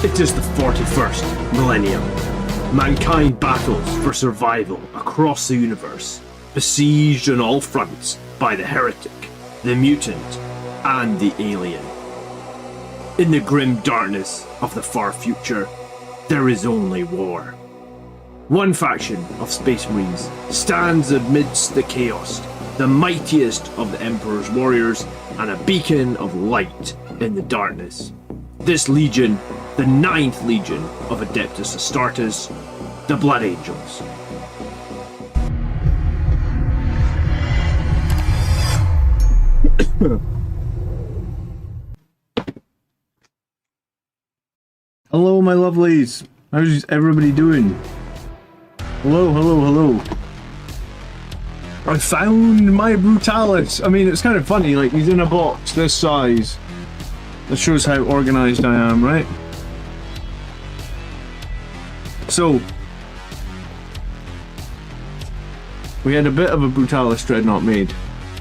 It is the 41st millennium. Mankind battles for survival across the universe, besieged on all fronts by the heretic, the mutant, and the alien. In the grim darkness of the far future, there is only war. One faction of Space Marines stands amidst the chaos, the mightiest of the Emperor's warriors, and a beacon of light in the darkness. This legion, the 9th Legion of Adeptus Astartes, the Blood Angels. Hello, my lovelies. How's everybody doing? Hello, hello, hello. I found my Brutalis. I mean, it's kind of funny, like, he's in a box this size. That shows how organized I am, right? So, we had a bit of a Brutalis Dreadnought made.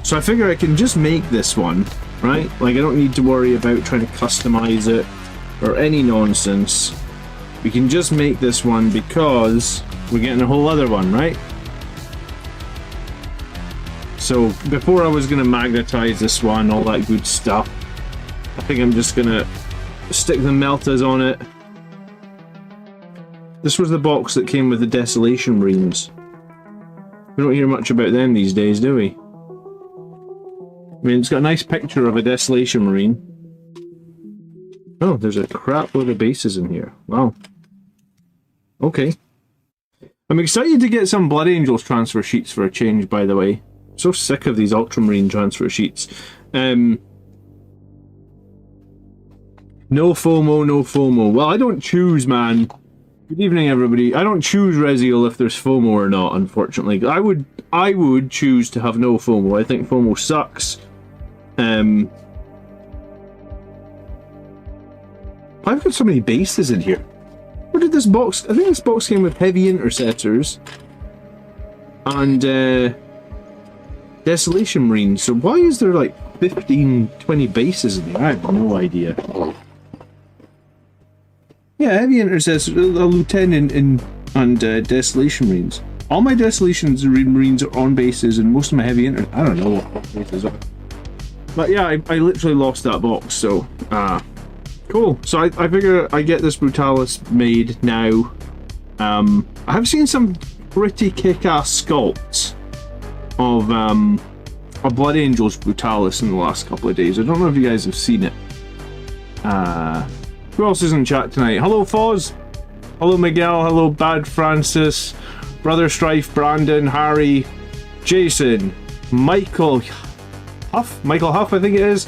So I figure I can just make this one, right? Like, I don't need to worry about trying to customize it or any nonsense. We can just make this one because we're getting a whole other one, right? So before I was gonna magnetize this one, all that good stuff, I think I'm just gonna stick the meltas on it. This was the box that came with the Desolation Marines. We don't hear much about them these days, do we? I mean, it's got a nice picture of a Desolation Marine. Oh, there's a crap load of bases in here. Wow. Okay. I'm excited to get some Blood Angels transfer sheets for a change, by the way. I'm so sick of these Ultramarine transfer sheets. No FOMO, no FOMO. Well, I don't choose, man. Good evening, everybody. I don't choose Reziel if there's FOMO or not, unfortunately. I would choose to have no FOMO. I think FOMO sucks. I've got so many bases in here. Where did this box... I think this box came with heavy intercessors and Desolation Marines. So why is there like 15, 20 bases in here? I have no idea. Yeah, heavy intercessors, a lieutenant and Desolation Marines. All my Desolation Marines are on bases, and most of my heavy I don't know what bases are. But yeah, I literally lost that box, so cool. So I figure I get this Brutalis made now. I have seen some pretty kick-ass sculpts of Blood Angels Brutalis in the last couple of days. I don't know if you guys have seen it. Who else is in chat tonight? Hello, Foz. Hello, Miguel. Hello, Bad Francis. Brother Strife, Brandon, Harry, Jason, Michael Huff. Michael Huff, I think it is.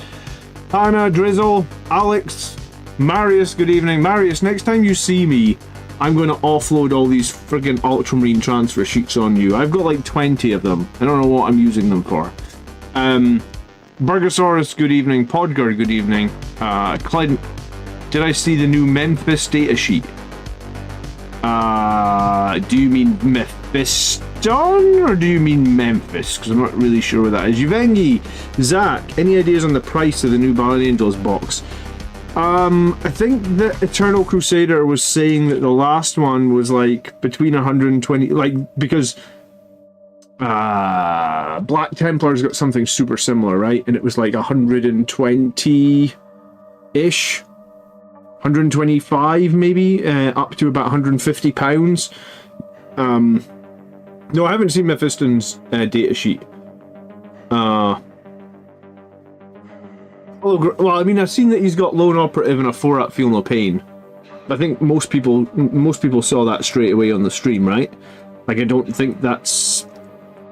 Hannah, Drizzle, Alex, Marius. Good evening, Marius. Next time you see me, I'm going to offload all these friggin' Ultramarine transfer sheets on you. I've got like 20 of them. I don't know what I'm using them for. Burgosaurus, good evening. Podgar, good evening. Clint. Did I see the new Memphis datasheet? Do you mean Mephiston or do you mean Memphis? Because I'm not really sure what that is. Juvengi, Zach, any ideas on the price of the new Blood Angels box? I think the Eternal Crusader was saying that the last one was like between 120, like, because Black Templar's got something super similar, right? And it was like 120-ish. 125 maybe, up to about £150. No, I haven't seen Mephiston's datasheet. Well, I mean, I've seen that he's got Lone Operative and a 4-up Feel No Pain. I think most people saw that straight away on the stream, right? Like, I don't think that's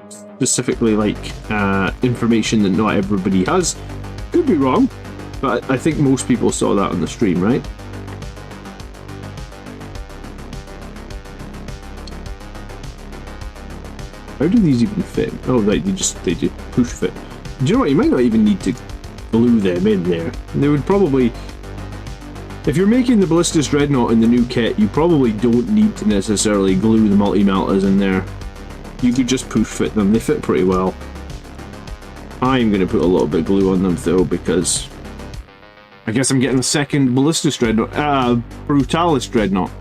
specifically like information that not everybody has. Could be wrong, but I think most people saw that on the stream, right? How do these even fit? Oh, right, they just push fit. Do you know what? You might not even need to glue them in there. They would probably... If you're making the Ballistus Dreadnought in the new kit, you probably don't need to necessarily glue the multi-meltas in there. You could just push fit them. They fit pretty well. I'm going to put a little bit of glue on them though, because I guess I'm getting a second Ballistus Dreadnought, Brutalis Dreadnought.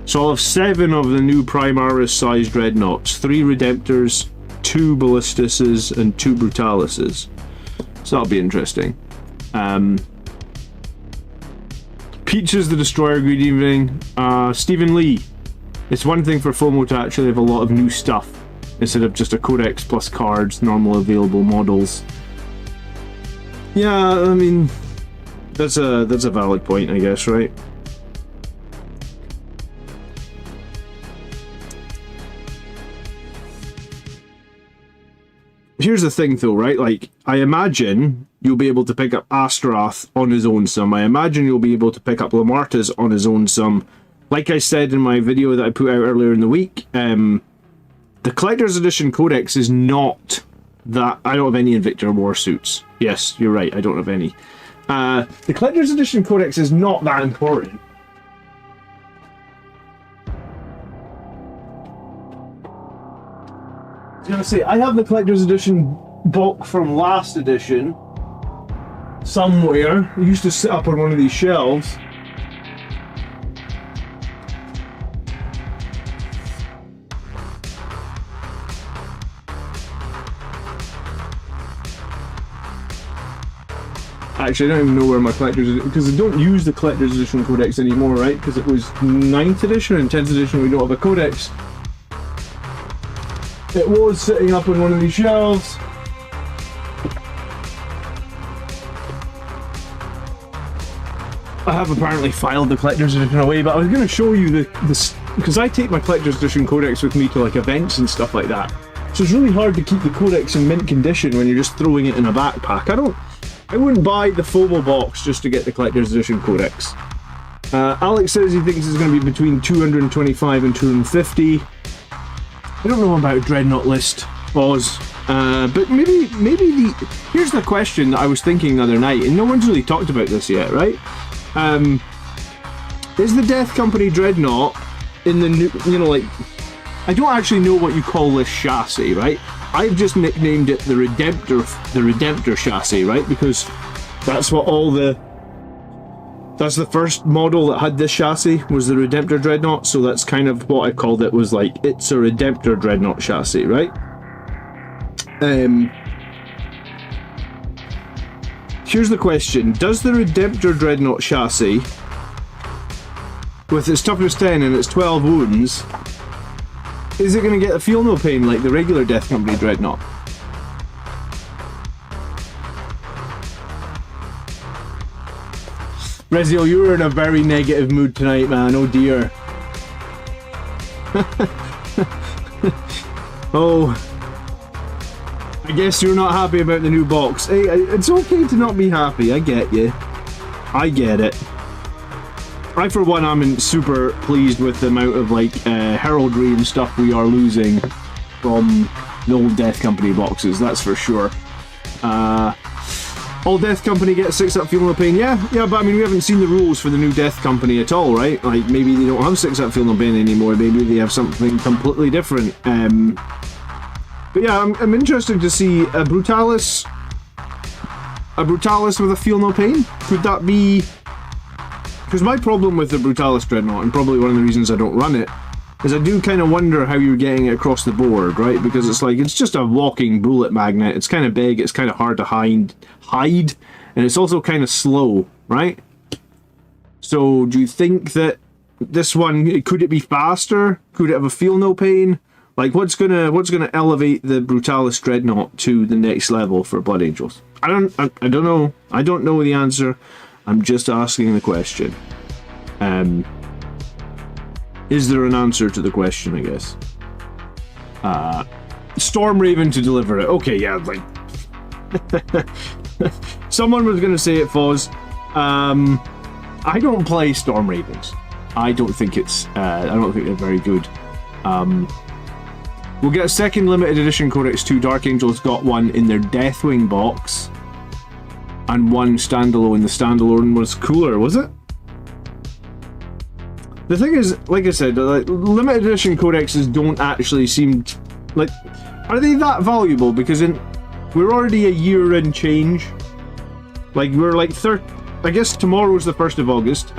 So I'll have 7 of the new Primaris sized Dreadnoughts, 3 Redemptors, 2 Ballistuses, and 2 Brutalises. So that'll be interesting. Peaches the Destroyer, good evening. Stephen Lee. It's one thing for FOMO to actually have a lot of new stuff, instead of just a codex plus cards, normal available models. Yeah, I mean, that's a valid point, I guess, right? Here's the thing though, right? Like, I imagine you'll be able to pick up Astaroth on his own sum. I imagine you'll be able to pick up Lamartus on his own sum. Like I said in my video that I put out earlier in the week, the Collector's Edition Codex is not that... I don't have any Invictor War suits. Yes, you're right, I don't have any. The Collector's Edition Codex is not that important. I was gonna say, I have the Collector's Edition book from last edition somewhere. It used to sit up on one of these shelves. Actually, I don't even know where my Collector's Edition... because I don't use the Collector's Edition Codex anymore, right? Because it was 9th edition and 10th edition we don't have a Codex. It was sitting up on one of these shelves. I have apparently filed the Collector's Edition away, but I was going to show you this because I take my Collector's Edition Codex with me to like events and stuff like that. So it's really hard to keep the Codex in mint condition when you're just throwing it in a backpack. I wouldn't buy the FOMO box just to get the Collector's Edition Codex. Alex says he thinks it's going to be between 225 and 250. I don't know about Dreadnought list, Oz, but maybe here's the question that I was thinking the other night, and no one's really talked about this yet, right? Is the Death Company Dreadnought in the new, you know, like, I don't actually know what you call this chassis, right? I've just nicknamed it the Redemptor chassis, right? Because that's what that's the first model that had this chassis, was the Redemptor Dreadnought, so that's kind of what I called it, was like, it's a Redemptor Dreadnought chassis, right? Here's the question, does the Redemptor Dreadnought chassis, with its toughness 10 and its 12 wounds, is it going to get a feel no pain like the regular Death Company Dreadnought? Rezio, you were in a very negative mood tonight, man. Oh dear. Oh. I guess you're not happy about the new box. Hey, it's okay to not be happy. I get you. I get it. I, for one, am super pleased with the amount of, like, heraldry and stuff we are losing from the old Death Company boxes, that's for sure. All Death Company get 6-up Feel No Pain. Yeah, but I mean, we haven't seen the rules for the new Death Company at all, right? Like, maybe they don't have 6-up Feel No Pain anymore, maybe they have something completely different. But yeah, I'm interested to see a Brutalis with a Feel No Pain. Could that be... because my problem with the Brutalis Dreadnought, and probably one of the reasons I don't run it, is I do kind of wonder how you're getting it across the board, right? Because it's like, it's just a walking bullet magnet. It's kind of big, it's kind of hard to hide, and it's also kind of slow, right? So do you think that this one, could it be faster? Could it have a Feel No Pain? Like, what's gonna elevate the Brutalis Dreadnought to the next level for Blood Angels? I don't know. I don't know the answer. I'm just asking the question. Is there an answer to the question, I guess? Storm Raven to deliver it. Okay, yeah, like... someone was going to say it, Foz. I don't play Storm Ravens. I don't think it's... I don't think they're very good. We'll get a second limited edition Codex 2. Dark Angels got one in their Deathwing box. And one standalone. The standalone was cooler, was it? The thing is, like I said, like, limited edition codexes don't actually seem... like, are they that valuable? Because we're already a year in change. Like, we're like I guess tomorrow's the 1st of August.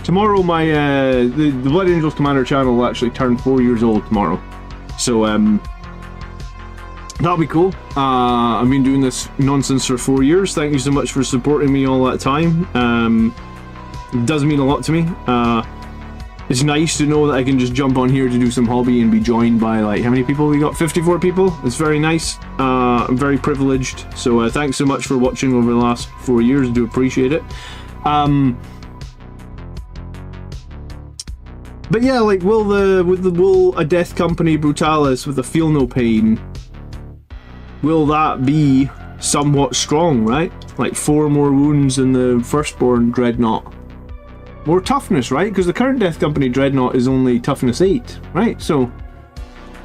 Tomorrow my the Blood Angels Commander channel will actually turn 4 years old tomorrow. So that'll be cool. I've been doing this nonsense for 4 years. Thank you so much for supporting me all that time. It does mean a lot to me. It's nice to know that I can just jump on here to do some hobby and be joined by, like, how many people we got? 54 people. It's very nice. I'm very privileged. So thanks so much for watching over the last 4 years. I do appreciate it. But yeah, like, will a death company Brutalis with a feel no pain, will that be somewhat strong, right? Like 4 more wounds than the Firstborn Dreadnought. More toughness, right? Because the current death company Dreadnought is only toughness 8, right? So,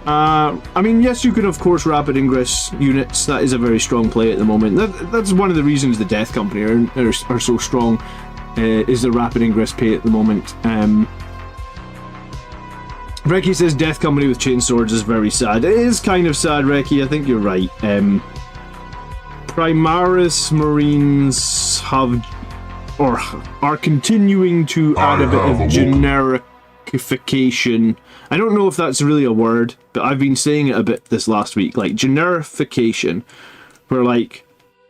I mean, yes, you can of course rapid ingress units. That is a very strong play at the moment. That's one of the reasons the death company are so strong, is the rapid ingress pay at the moment. Reki says Death Company with chainswords is very sad. It is kind of sad, Reki. I think you're right. Primaris Marines have, or are continuing to add a bit of generification. I don't know if that's really a word, but I've been saying it a bit this last week. Like, generification, where, like,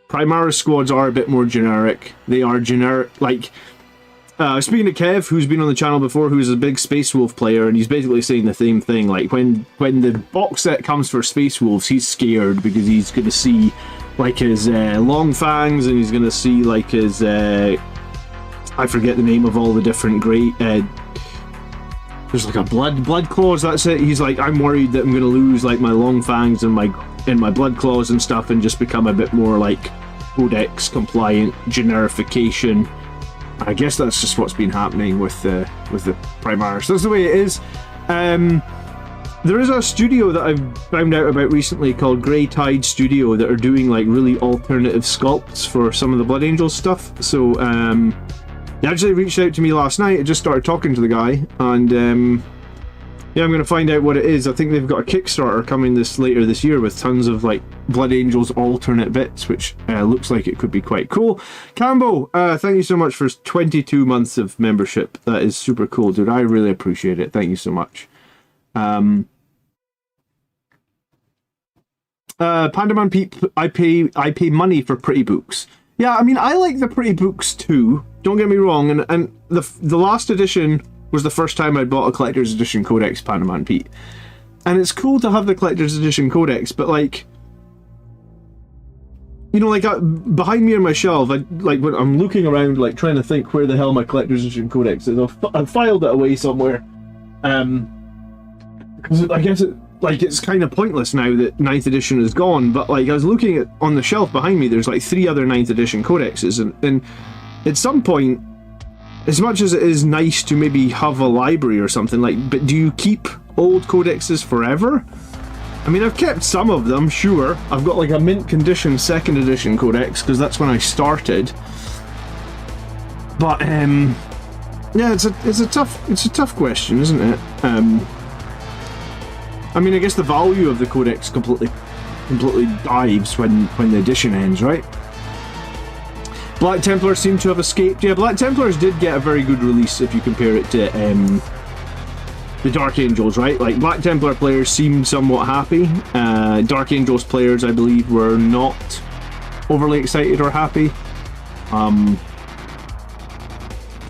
Primaris squads are a bit more generic. They are generic, like... speaking to Kev, who's been on the channel before, who's a big Space Wolf player, and he's basically saying the same thing. Like, when the box set comes for Space Wolves, he's scared because he's going to see, like, his long fangs, and he's going to see, like, his... I forget the name of all the different great... there's, like, a blood claws, that's it. He's like, I'm worried that I'm going to lose, like, my long fangs and my blood claws and stuff, and just become a bit more, like, codex compliant generification. I guess that's just what's been happening with the Primaris. That's the way it is. There is a studio that I've found out about recently called Grey Tide Studio that are doing, like, really alternative sculpts for some of the Blood Angels stuff. So they actually reached out to me last night. I just started talking to the guy, and yeah, I'm going to find out what it is. I think they've got a Kickstarter coming later this year with tons of, like, Blood Angels alternate bits, which looks like it could be quite cool. Cambo, thank you so much for 22 months of membership. That is super cool, dude. I really appreciate it. Thank you so much. Pandaman Pete, I pay money for pretty books. Yeah, I mean, I like the pretty books too. Don't get me wrong. And the last edition was the first time I bought a collector's edition codex, Pandaman Pete. And it's cool to have the collector's edition codex, but, like, you know, like, behind me on my shelf, when I'm looking around, like, trying to think where the hell my collector's edition codex is. I've filed it away somewhere. Because I guess it's kind of pointless now that 9th edition is gone, but, like, I was looking on the shelf behind me, there's, like, 3 other 9th edition codexes, and at some point, as much as it is nice to maybe have a library or something, like, but do you keep old codexes forever? I mean, I've kept some of them, sure. I've got, like, a mint condition 2nd edition codex, because that's when I started. But, yeah, it's a tough question, isn't it? I mean, I guess the value of the codex completely dives when the edition ends, right? Black Templars seem to have escaped. Yeah, Black Templars did get a very good release if you compare it to the Dark Angels, right? Like, Black Templar players seemed somewhat happy. Dark Angels players, I believe, were not overly excited or happy.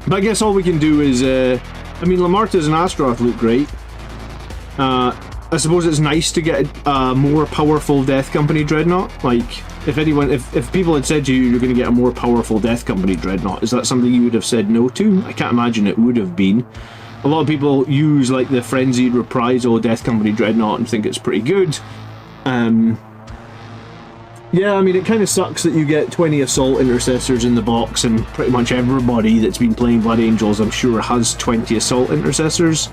But I guess all we can do is... I mean, Lamartas and Astroth look great. I suppose it's nice to get a more powerful Death Company Dreadnought. Like, if people had said to you, you're going to get a more powerful Death Company Dreadnought, is that something you would have said no to? I can't imagine it would have been. A lot of people use, like, the Frenzied Reprisal Death Company Dreadnought and think it's pretty good. Yeah, I mean, it kind of sucks that you get 20 Assault Intercessors in the box, and pretty much everybody that's been playing Blood Angels, I'm sure, has 20 Assault Intercessors.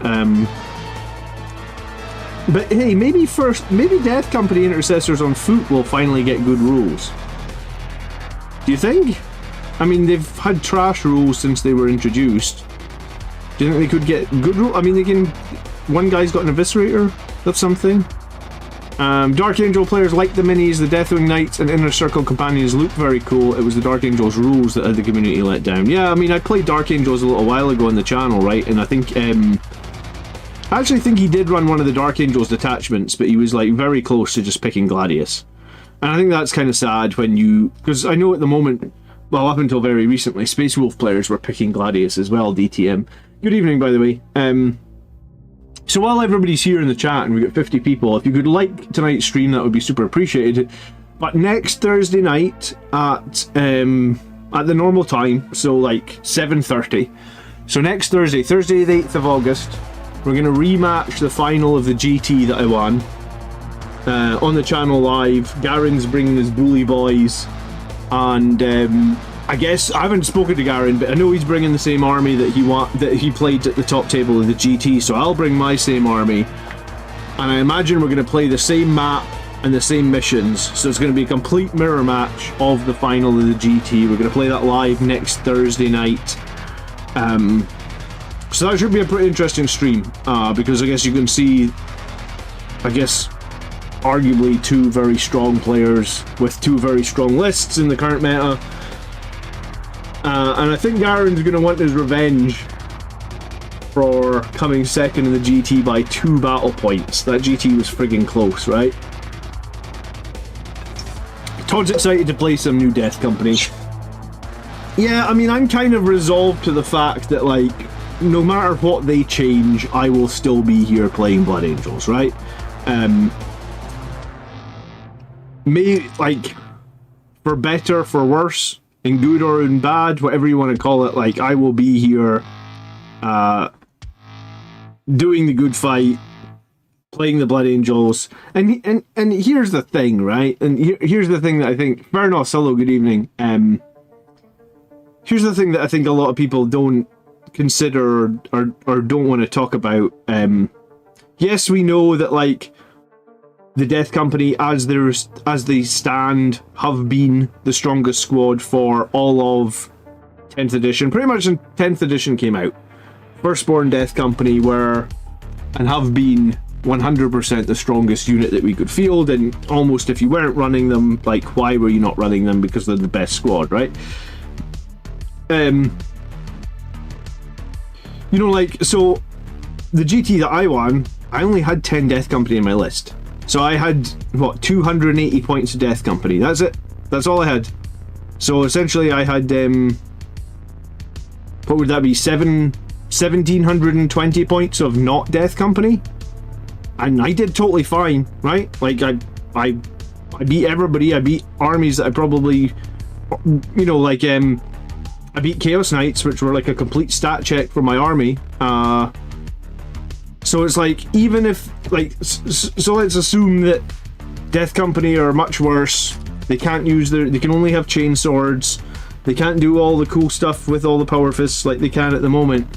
But hey, maybe Death Company Intercessors on foot will finally get good rules. Do you think? I mean, they've had trash rules since they were introduced. Do you think they could get good rules? I mean, one guy's got an Eviscerator. That's something. Dark Angel players like the minis, the Deathwing Knights and Inner Circle Companions look very cool. It was the Dark Angels rules that had the community let down. Yeah, I mean, I played Dark Angels a little while ago on the channel, right? And I think, I actually think he did run one of the Dark Angels detachments, but he was like very close to just picking Gladius. And I think that's kind of sad when you, because I know at the moment, well, up until very recently, Space Wolf players were picking Gladius as well, DTM. Good evening, by the way. So while everybody's here in the chat and we've got 50 people, if you could like tonight's stream, that would be super appreciated. But next Thursday night at the normal time, so like 7:30. So next Thursday, Thursday the 8th of August, we're going to rematch the final of the GT that I won on the channel live. Garen's bringing his bully boys, and I guess I haven't spoken to Garen, but I know he's bringing the same army that he played at the top table of the GT, so I'll bring my same army, and I imagine we're going to play the same map and the same missions, so it's going to be a complete mirror match of the final of the GT. We're going to play that live next Thursday night, so that should be a pretty interesting stream, because I guess you can see, I guess, arguably two very strong players with two very strong lists in the current meta. And I think Garen's going to want his revenge for coming second in the GT by 2 battle points. That GT was friggin' close, right? Todd's excited to play some new Death Company. Yeah, I mean, I'm kind of resolved to the fact that, like, no matter what they change, I will still be here playing Blood Angels, right? Like, for better, for worse, in good or in bad, whatever you want to call it, like, I will be here doing the good fight, playing the Blood Angels, and here's the thing, right? And here's the thing that I think, fair enough, hello, good evening. Here's the thing that I think a lot of people don't consider or don't want to talk about. Yes, we know that, like, the Death Company, as they stand, have been the strongest squad for all of 10th edition. Pretty much when 10th edition came out, Firstborn Death Company were and have been 100% the strongest unit that we could field, and almost if you weren't running them, like, why were you not running them? Because they're the best squad, right? You know, like, so the GT that I won, I only had 10 Death Company in my list. So I had, what, 280 points of Death Company. That's it. That's all I had. So essentially I had, what would that be, 1,720 points of not Death Company? And I did totally fine, right? Like, I beat everybody. I beat armies that I probably, you know, like, I beat Chaos Knights, which were like a complete stat check for my army. So it's like, even if, like, so let's assume that Death Company are much worse. They can't use they can only have chain swords. They can't do all the cool stuff with all the power fists like they can at the moment.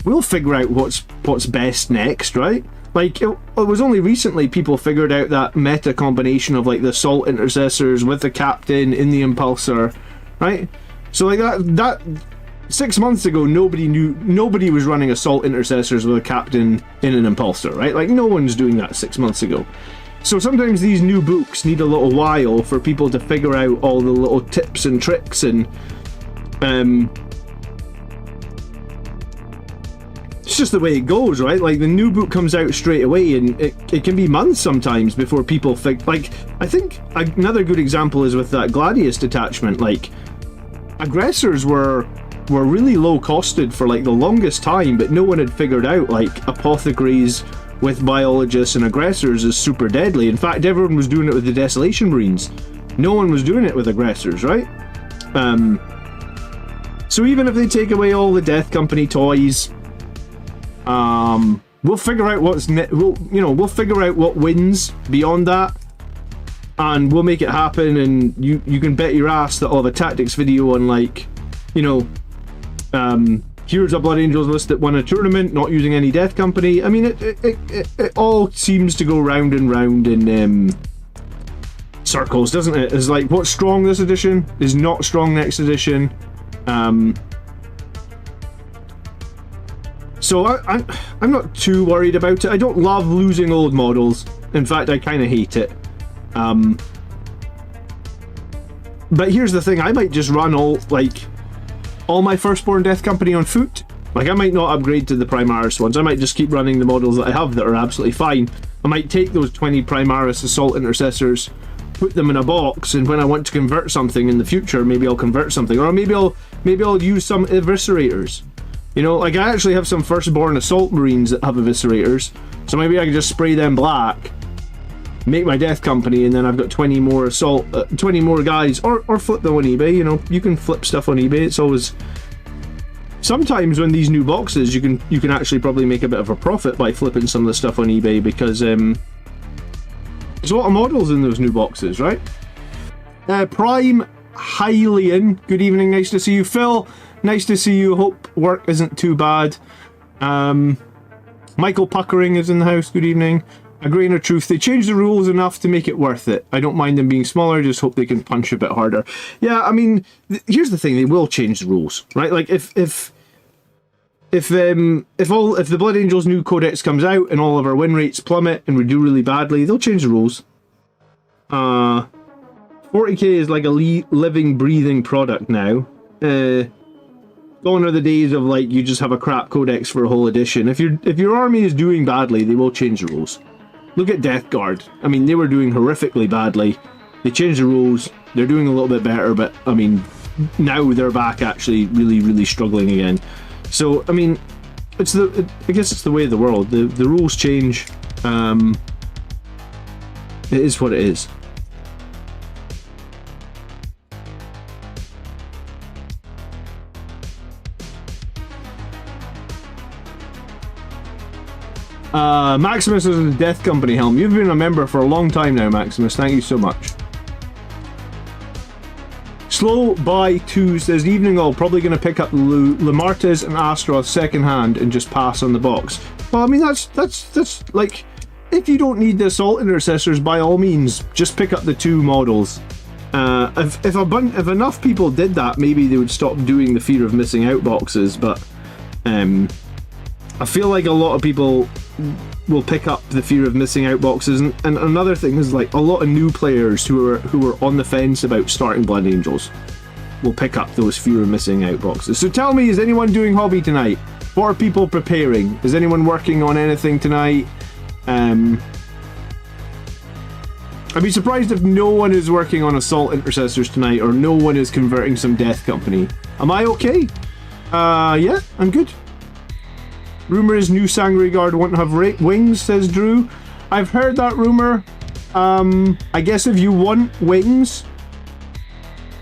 We'll figure out what's best next, right? Like, it was only recently people figured out that meta combination of, like, the Assault Intercessors with the Captain in the Impulsor, right? So, like, that 6 months ago, nobody was running Assault Intercessors with a Captain in an Impulsor, right? Like, no one's doing that 6 months ago. So sometimes these new books need a little while for people to figure out all the little tips and tricks, and it's just the way it goes, right? Like, the new book comes out straight away, and it can be months sometimes before people like, I think another good example is with that Gladius detachment. Like, aggressors were really low costed for, like, the longest time, but no one had figured out, like, apothecaries with biologists and aggressors is super deadly. In fact, everyone was doing it with the Desolation Marines. No one was doing it with aggressors, right? So even if they take away all the Death Company toys, we'll figure out we'll figure out what wins beyond that, and we'll make it happen. And you can bet your ass that I'll have a tactics video on, like, you know, here's a Blood Angels list that won a tournament not using any Death Company. I mean, it all seems to go round and round in circles, doesn't it? It's like, what's strong this edition is not strong next edition. So I'm not too worried about it. I don't love losing old models. In fact, I kind of hate it. But here's the thing, I might just run all my Firstborn Death Company on foot. Like, I might not upgrade to the Primaris ones. I might just keep running the models that I have that are absolutely fine. I might take those 20 Primaris Assault Intercessors, put them in a box, and when I want to convert something in the future, maybe I'll convert something. Or maybe I'll use some Eviscerators. You know, like, I actually have some Firstborn Assault Marines that have Eviscerators, so maybe I can just spray them black, make my Death Company, and then I've got 20 more assault, 20 more guys, or flip them on eBay. You know, you can flip stuff on eBay. It's always... Sometimes when these new boxes, you can actually probably make a bit of a profit by flipping some of the stuff on eBay, because there's a lot of models in those new boxes, right? Prime Hylian, good evening, nice to see you. Phil, nice to see you, hope work isn't too bad. Michael Puckering is in the house, good evening. A grain of truth, they changed the rules enough to make it worth it. I don't mind them being smaller, just hope they can punch a bit harder. Yeah, I mean, here's the thing, they will change the rules, right? Like, if the Blood Angels new codex comes out and all of our win rates plummet and we do really badly, they'll change the rules. 40k is like a living, breathing product now. Gone are the days of, like, you just have a crap codex for a whole edition. If your army is doing badly, they will change the rules. Look at Death Guard. I mean, they were doing horrifically badly. They changed the rules. They're doing a little bit better, but I mean, now they're back actually really, really struggling again. So, I mean, I guess it's the way of the world. The rules change. It is what it is. Maximus is a Death Company helm. You've been a member for a long time now, Maximus. Thank you so much. Slow by 2 says, evening all, probably going to pick up Lamartes and Astroth second hand and just pass on the box. Well, I mean, that's like, if you don't need the Assault Intercessors, by all means, just pick up the 2 models. If enough people did that, maybe they would stop doing the fear of missing out boxes, but I feel like a lot of people will pick up the fear of missing out boxes, and another thing is, like, a lot of new players who are on the fence about starting Blood Angels will pick up those fear of missing out boxes. So tell me, is anyone doing hobby tonight? What are people preparing? Is anyone working on anything tonight? I'd be surprised if no one is working on Assault Intercessors tonight, or no one is converting some Death Company. Am I okay? Yeah, I'm good. Rumour is new Sanguinary Guard won't have wings, says Drew. I've heard that rumour. I guess if you want wings,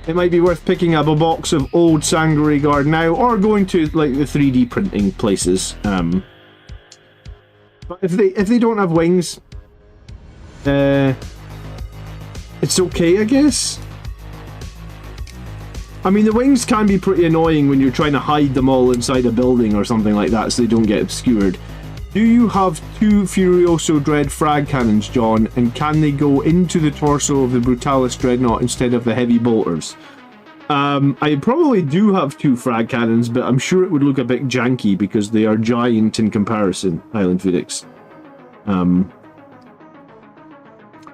it might be worth picking up a box of old Sanguinary Guard now, or going to, like, the 3D printing places. But if they don't have wings, it's okay, I guess. I mean, the wings can be pretty annoying when you're trying to hide them all inside a building or something like that so they don't get obscured. Do you have 2 Furioso Dread frag cannons, John, and can they go into the torso of the Brutalis Dreadnought instead of the heavy bolters? I probably do have 2 frag cannons, but I'm sure it would look a bit janky because they are giant in comparison, Island Phoenix. Hello,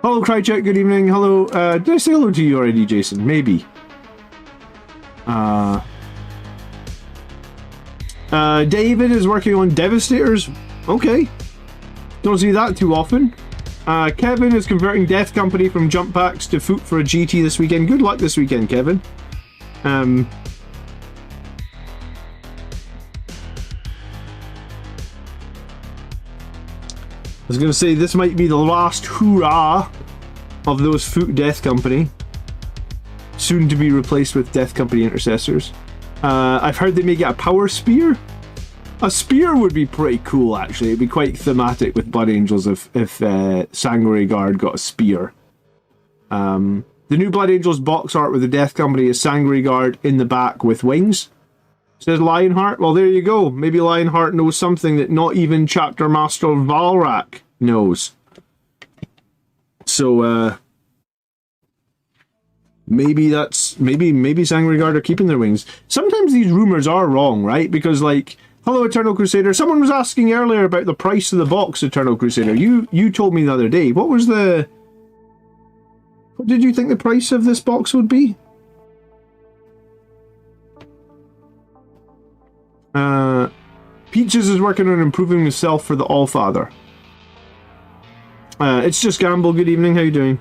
Crycheck, good evening. Hello, did I say hello to you already, Jason? Maybe. David is working on Devastators. Okay. Don't see that too often. Kevin is converting Death Company from jump packs to foot for a GT this weekend. Good luck this weekend, Kevin. I was going to say, this might be the last hurrah of those foot Death Company. Soon to be replaced with Death Company Intercessors. I've heard they may get a power spear. A spear would be pretty cool, actually. It'd be quite thematic with Blood Angels if Sanguinary Guard got a spear. The new Blood Angels box art with the Death Company is Sanguinary Guard in the back with wings. Says Lionheart. Well, there you go. Maybe Lionheart knows something that not even Chapter Master Valrak knows. So, maybe Sanguinary Guard are keeping their wings. Sometimes these rumors are wrong, right? Because, like, Hello, Eternal Crusader. Someone was asking earlier about the price of the box, Eternal Crusader. You told me the other day. What did you think the price of this box would be? Peaches is working on improving himself for the Allfather. It's just Gamble. Good evening. How you doing?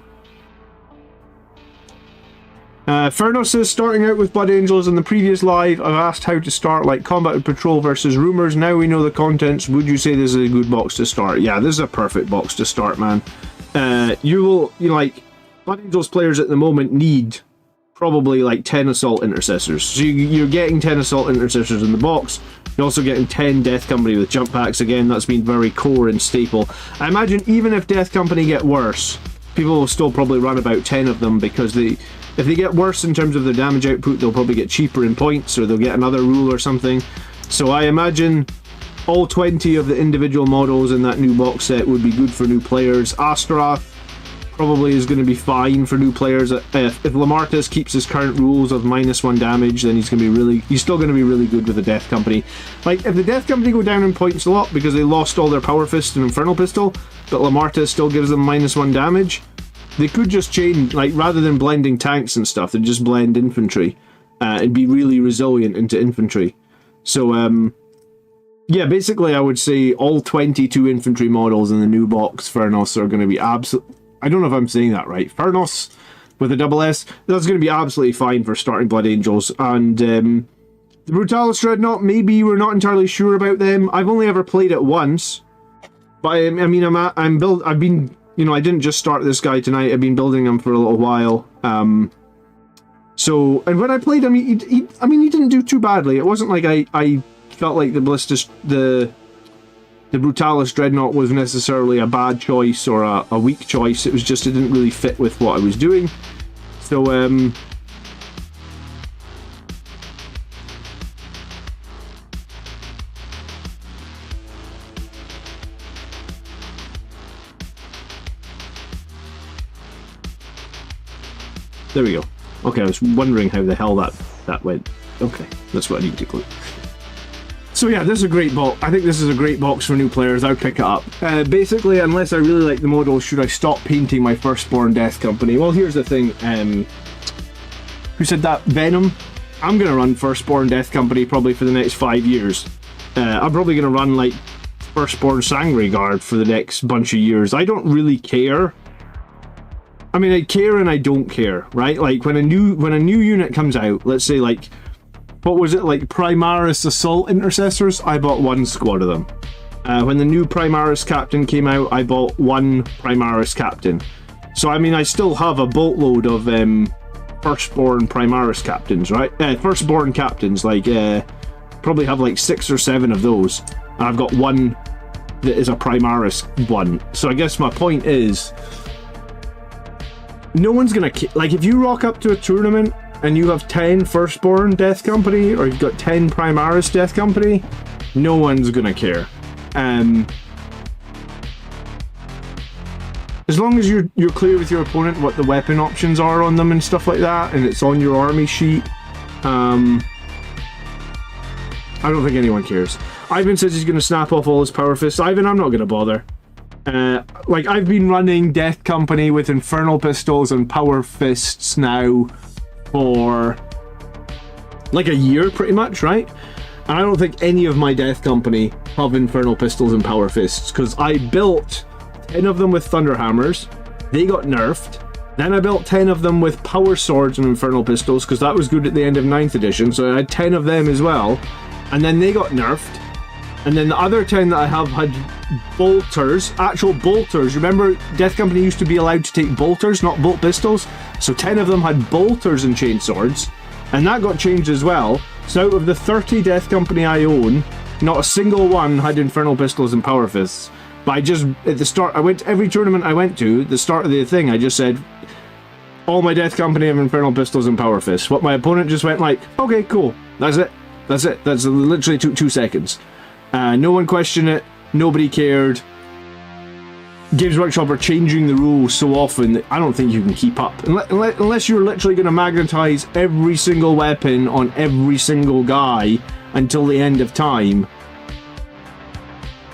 Furnos is starting out with Blood Angels. In the previous live, I've asked how to start, like Combat and Patrol versus Rumors. Now we know the contents. Would you say this is a good box to start? Yeah, this is a perfect box to start, man. Like, Blood Angels players at the moment need probably like 10 Assault Intercessors. So you're getting 10 Assault Intercessors in the box. You're also getting 10 Death Company with jump packs. Again, that's been very core and staple. I imagine even if Death Company get worse, people will still probably run about 10 of them, because if they get worse in terms of their damage output, they'll probably get cheaper in points, or they'll get another rule or something. So I imagine all 20 of the individual models in that new box set would be good for new players. Astaroth probably is going to be fine for new players. If Lamartus keeps his current rules of -1 damage, then he's still going to be really good with the Death Company. Like, if the Death Company go down in points a lot because they lost all their Power Fist and Infernal Pistol, but Lamartus still gives them -1 damage, they could just change, like, rather than blending tanks and stuff, they'd just blend infantry and be really resilient into infantry. So, yeah, basically I would say all 22 infantry models in the new box Furnos are going to be I don't know if I'm saying that right. Furnos with a double S, that's going to be absolutely fine for starting Blood Angels. And the Brutalis Dreadnought, maybe we're not entirely sure about them. I've only ever played it once, but I didn't just start this guy tonight. I've been building him for a little while. And when I played him, he didn't do too badly. It wasn't like I felt like the Brutalis Dreadnought was necessarily a bad choice or a weak choice. It was just, it didn't really fit with what I was doing. So, there we go. Okay, I was wondering how the hell that went. Okay, that's what I need to do. So yeah, this is a great box. I think this is a great box for new players. I would pick it up. Basically, unless I really like the model, should I stop painting my Firstborn Death Company? Well, here's the thing. Who said that? Venom? I'm going to run Firstborn Death Company probably for the next 5 years. I'm probably going to run, like, Firstborn Sanguinary Guard for the next bunch of years. I don't really care. I mean, I care and I don't care, right? Like, when a new unit comes out, let's say, like, what was it, like Primaris Assault Intercessors? I bought 1 squad of them. When the new Primaris Captain came out, I bought 1 Primaris Captain. So, I mean, I still have a boatload of Firstborn Primaris Captains, right? Firstborn Captains, like, probably have like 6 or 7 of those. And I've got 1 that is a Primaris one. So I guess my point is, no one's gonna... Like, if you rock up to a tournament and you have 10 Firstborn Death Company, or you've got 10 Primaris Death Company, no one's gonna care. As long as you're clear with your opponent what the weapon options are on them and stuff like that, and it's on your army sheet, I don't think anyone cares. Ivan says he's gonna snap off all his Power Fists. Ivan, I'm not gonna bother. Like, I've been running Death Company with Infernal Pistols and Power Fists now for like a year, pretty much, right? And I don't think any of my Death Company have Infernal Pistols and Power Fists, because I built 10 of them with Thunder Hammers, they got nerfed. Then I built 10 of them with Power Swords and Infernal Pistols, because that was good at the end of 9th edition, so I had 10 of them as well, and then they got nerfed. And then the other 10 that I have had bolters, actual bolters. Remember, Death Company used to be allowed to take bolters, not bolt pistols? So 10 of them had bolters and chainswords, and that got changed as well. So out of the 30 Death Company I own, not a single one had Infernal Pistols and Power Fists. But I just, at the start, I went to every tournament I went to, the start of the thing, I just said, all my Death Company have Infernal Pistols and Power Fists. What my opponent just went like, okay, cool, that's it. That's it. That's literally took 2 seconds. No one questioned it, nobody cared. Games Workshop are changing the rules so often that I don't think you can keep up. Unless you're literally going to magnetize every single weapon on every single guy until the end of time,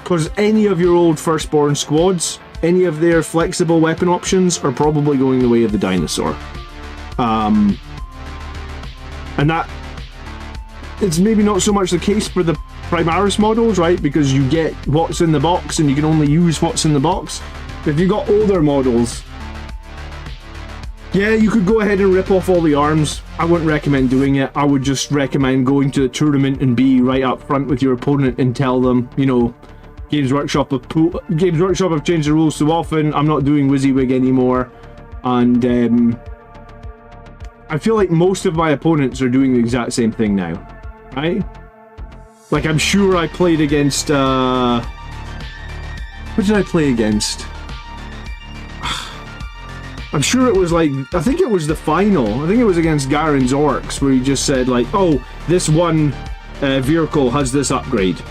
Because any of your old Firstborn squads, any of their flexible weapon options are probably going the way of the dinosaur. And that, it's maybe not so much the case for the Primaris models, right? Because you get what's in the box and you can only use what's in the box. If you've got older models, yeah, you could go ahead and rip off all the arms. I wouldn't recommend doing it. I would just recommend going to the tournament and be right up front with your opponent and tell them, you know, Games Workshop have changed the rules so often. I'm not doing Wysiwyg anymore. And I feel like most of my opponents are doing the exact same thing now, right? Like, I'm sure I played against, what did I play against? I'm sure it was like, I think it was the final. I think it was against Garen's Orcs, where he just said like, oh, this one vehicle has this upgrade.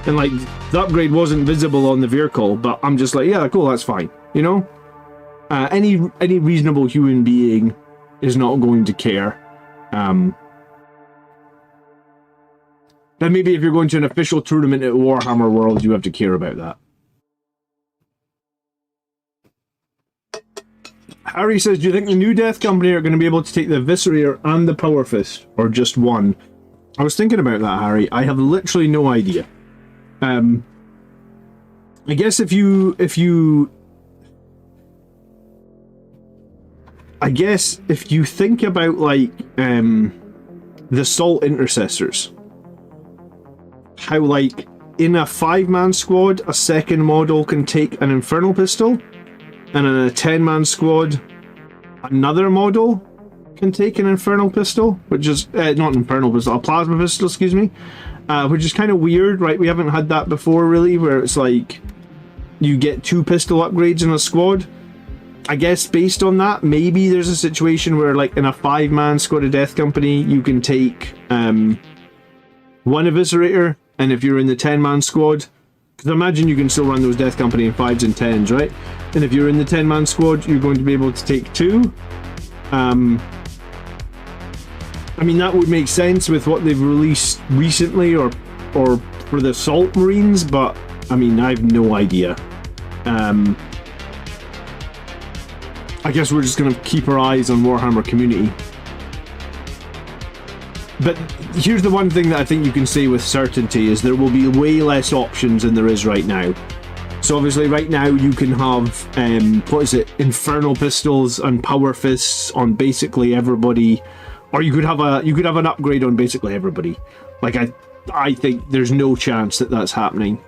And like, the upgrade wasn't visible on the vehicle, but I'm just like, yeah, cool, that's fine. You know? Any reasonable human being is not going to care. Then maybe if you're going to an official tournament at Warhammer World, you have to care about that. Harry says, do you think the new Death Company are going to be able to take the Eviscerator and the Power Fist, or just one? I was thinking about that, Harry. I have literally no idea. I guess if you think about like the Salt Intercessors, how like in a 5-man squad a second model can take an Infernal Pistol, and in a 10-man squad another model can take an Infernal Pistol, which is not an Infernal Pistol, a Plasma Pistol, excuse me, which is kind of weird, right? We haven't had that before really, where it's like you get 2 pistol upgrades in a squad. I guess based on that, maybe there's a situation where like in a 5-man squad of Death Company you can take one Eviscerator, and if you're in the 10-man squad, because I imagine you can still run those Death Company in 5s and 10s, right? And if you're in the 10-man squad, you're going to be able to take 2. I mean, that would make sense with what they've released recently, or for the Salt Marines, but I mean, I have no idea. I guess we're just going to keep our eyes on Warhammer Community. But here's the one thing that I think you can say with certainty, is there will be way less options than there is right now. So obviously right now you can have, Infernal Pistols and Power Fists on basically everybody, or you could have an upgrade on basically everybody. Like I think there's no chance that that's happening.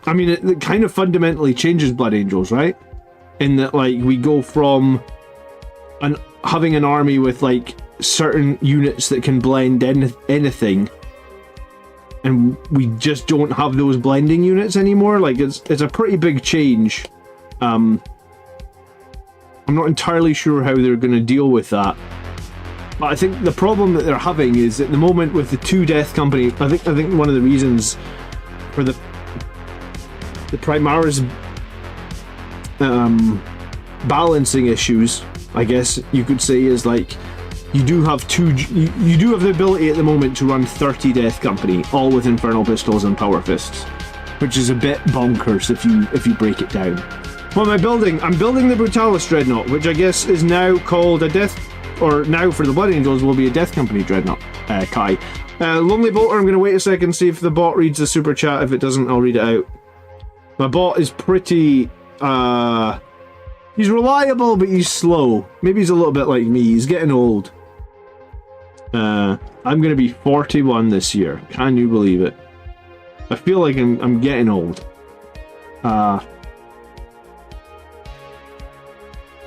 I mean, it kind of fundamentally changes Blood Angels, right? In that, like, we go from having an army with like certain units that can blend anything, and we just don't have those blending units anymore. Like, it's a pretty big change. I'm not entirely sure how they're going to deal with that, but I think the problem that they're having is at the moment with the 2 Death Company. I think one of the reasons for the Primaris balancing issues, I guess you could say, is like you do have the ability at the moment to run 30 Death Company, all with Infernal Pistols and Power Fists, which is a bit bonkers if you break it down. What am I building? I'm building the Brutalis Dreadnought, which I guess is now called a Death, or now for the Blood Angels will be a Death Company Dreadnought. Kai. Lonely Bolter, I'm going to wait a second, see if the bot reads the super chat. If it doesn't, I'll read it out. My bot is pretty, he's reliable, but he's slow. Maybe he's a little bit like me. He's getting old. I'm going to be 41 this year. Can you believe it? I feel like I'm getting old.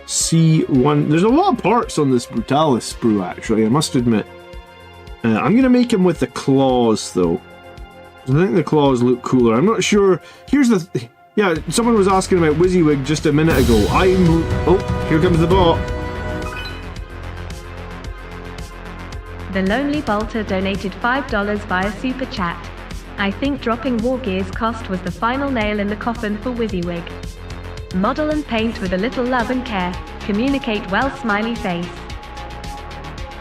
C1. There's a lot of parts on this Brutalis sprue, actually, I must admit. I'm going to make him with the claws, though. I think the claws look cooler. I'm not sure. Here's the... Yeah, someone was asking about Wysiwyg just a minute ago. Oh, here comes the bot. The Lonely Bolter donated $5 via Super Chat. I think dropping Wargear's cost was the final nail in the coffin for Wysiwyg. Model and paint with a little love and care. Communicate well, smiley face.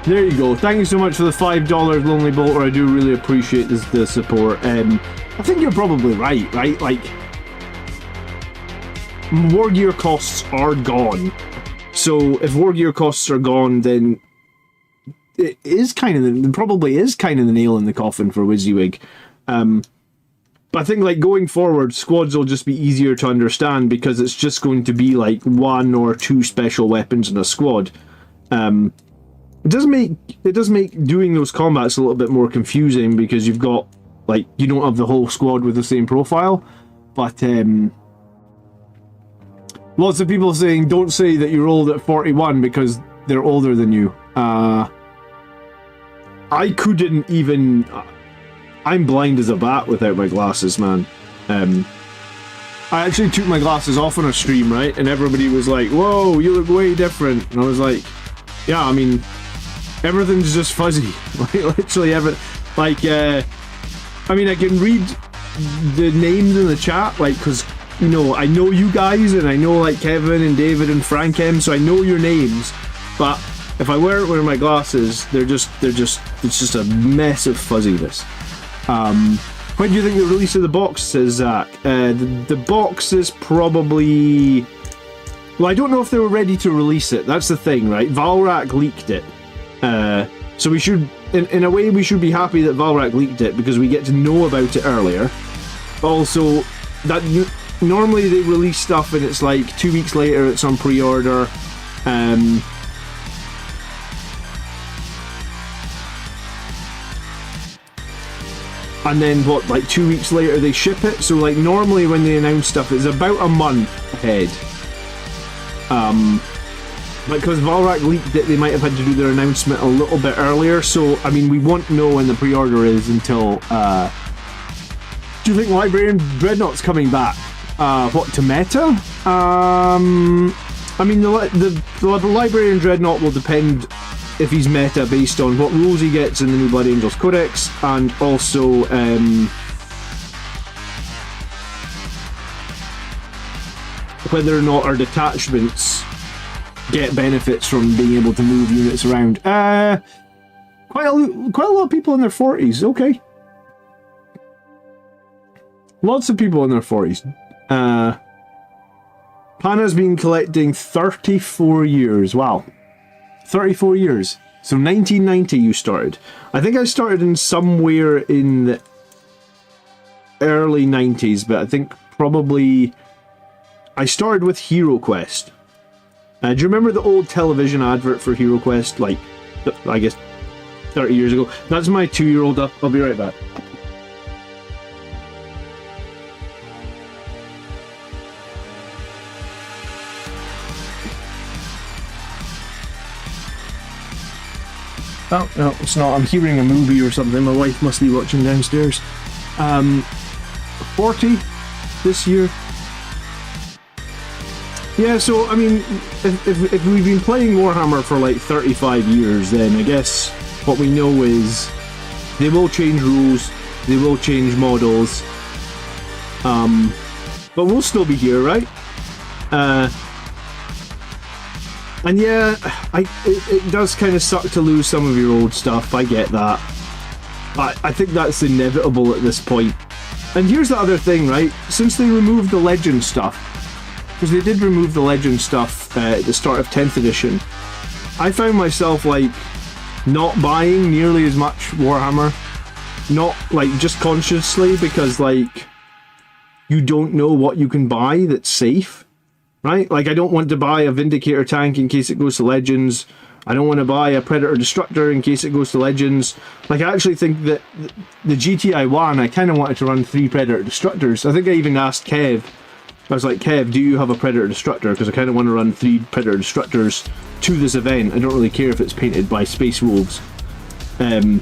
There you go. Thank you so much for the $5, Lonely Bolter. I do really appreciate the support. I think you're probably right? Like, wargear costs are gone. So if wargear costs are gone, then it is probably the nail in the coffin for Wysiwyg. But I think, like, going forward, squads will just be easier to understand because it's just going to be like 1 or 2 special weapons in a squad. It does make doing those combats a little bit more confusing because you've got, like, you don't have the whole squad with the same profile. But lots of people saying don't say that you're old at 41 because they're older than you. I couldn't even. I'm blind as a bat without my glasses, man. I actually took my glasses off on a stream, right? And everybody was like, "Whoa, you look way different." And I was like, "Yeah, I mean, everything's just fuzzy." Like, literally everything. Like, I mean, I can read the names in the chat, like, because, you know, I know you guys, and I know, like, Kevin and David and Frank M, so I know your names. But if I weren't wearing my glasses, it's just a mess of fuzziness. When do you think the release of the box, says Zach? The box is probably... Well, I don't know if they were ready to release it. That's the thing, right? Valrak leaked it. So we should... In a way, we should be happy that Valrak leaked it because we get to know about it earlier. But also, that normally they release stuff and it's like 2 weeks later it's on pre-order. And then, what, like 2 weeks later they ship it? So, like, normally when they announce stuff, it's about a month ahead. Because Valrak leaked it, they might have had to do their announcement a little bit earlier. So, I mean, we won't know when the pre-order is until... Do you think Librarian Dreadnought's coming back? What, to meta? I mean, the Librarian Dreadnought will depend if he's meta based on what rules he gets in the new Blood Angels Codex, and also whether or not our detachments get benefits from being able to move units around. Quite a lot of people in their 40s. Okay, lots of people in their 40s. Pana's been collecting 34 years. Wow. 34 years. So 1990 you started. I think I started in somewhere in the early 90s, but I think probably I started with Hero Quest. Do you remember the old television advert for Hero Quest? Like, I guess 30 years ago. That's my 2-year-old up. I'll be right back. Oh, no, it's not. I'm hearing a movie or something. My wife must be watching downstairs. 40 this year. Yeah, so, I mean, if we've been playing Warhammer for like 35 years, then I guess what we know is they will change rules, they will change models, but we'll still be here, right? And yeah, it does kind of suck to lose some of your old stuff, I get that. I think that's inevitable at this point. And here's the other thing, right? Since they removed the Legend stuff, because they did remove the Legend stuff at the start of 10th edition, I found myself, like, not buying nearly as much Warhammer. Not, like, just consciously, because, like, you don't know what you can buy that's safe. Right? Like, I don't want to buy a Vindicator tank in case it goes to Legends. I don't want to buy a Predator Destructor in case it goes to Legends. Like, I actually think that the GTI 1, I kind of wanted to run 3 Predator Destructors. I think I even asked Kev. I was like, Kev, do you have a Predator Destructor? Because I kind of want to run 3 Predator Destructors to this event. I don't really care if it's painted by Space Wolves. But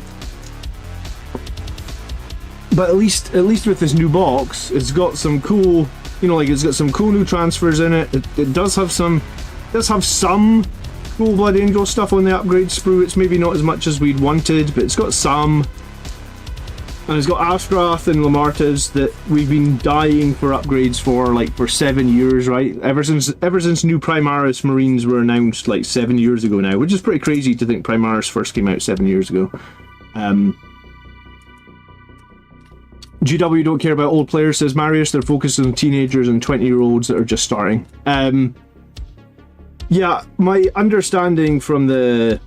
at least with this new box, it's got some cool... You know, like, it's got some cool new transfers in it. It does have some cool Blood Angel stuff on the upgrade sprue. It's maybe not as much as we'd wanted, but it's got some. And it's got Astrath and Lamartas that we've been dying for upgrades for 7 years, right? Ever since new Primaris Marines were announced 7 years ago now, which is pretty crazy to think Primaris first came out 7 years ago. GW don't care about old players, says Marius. They're focused on teenagers and 20-year-olds that are just starting. Yeah, my understanding from that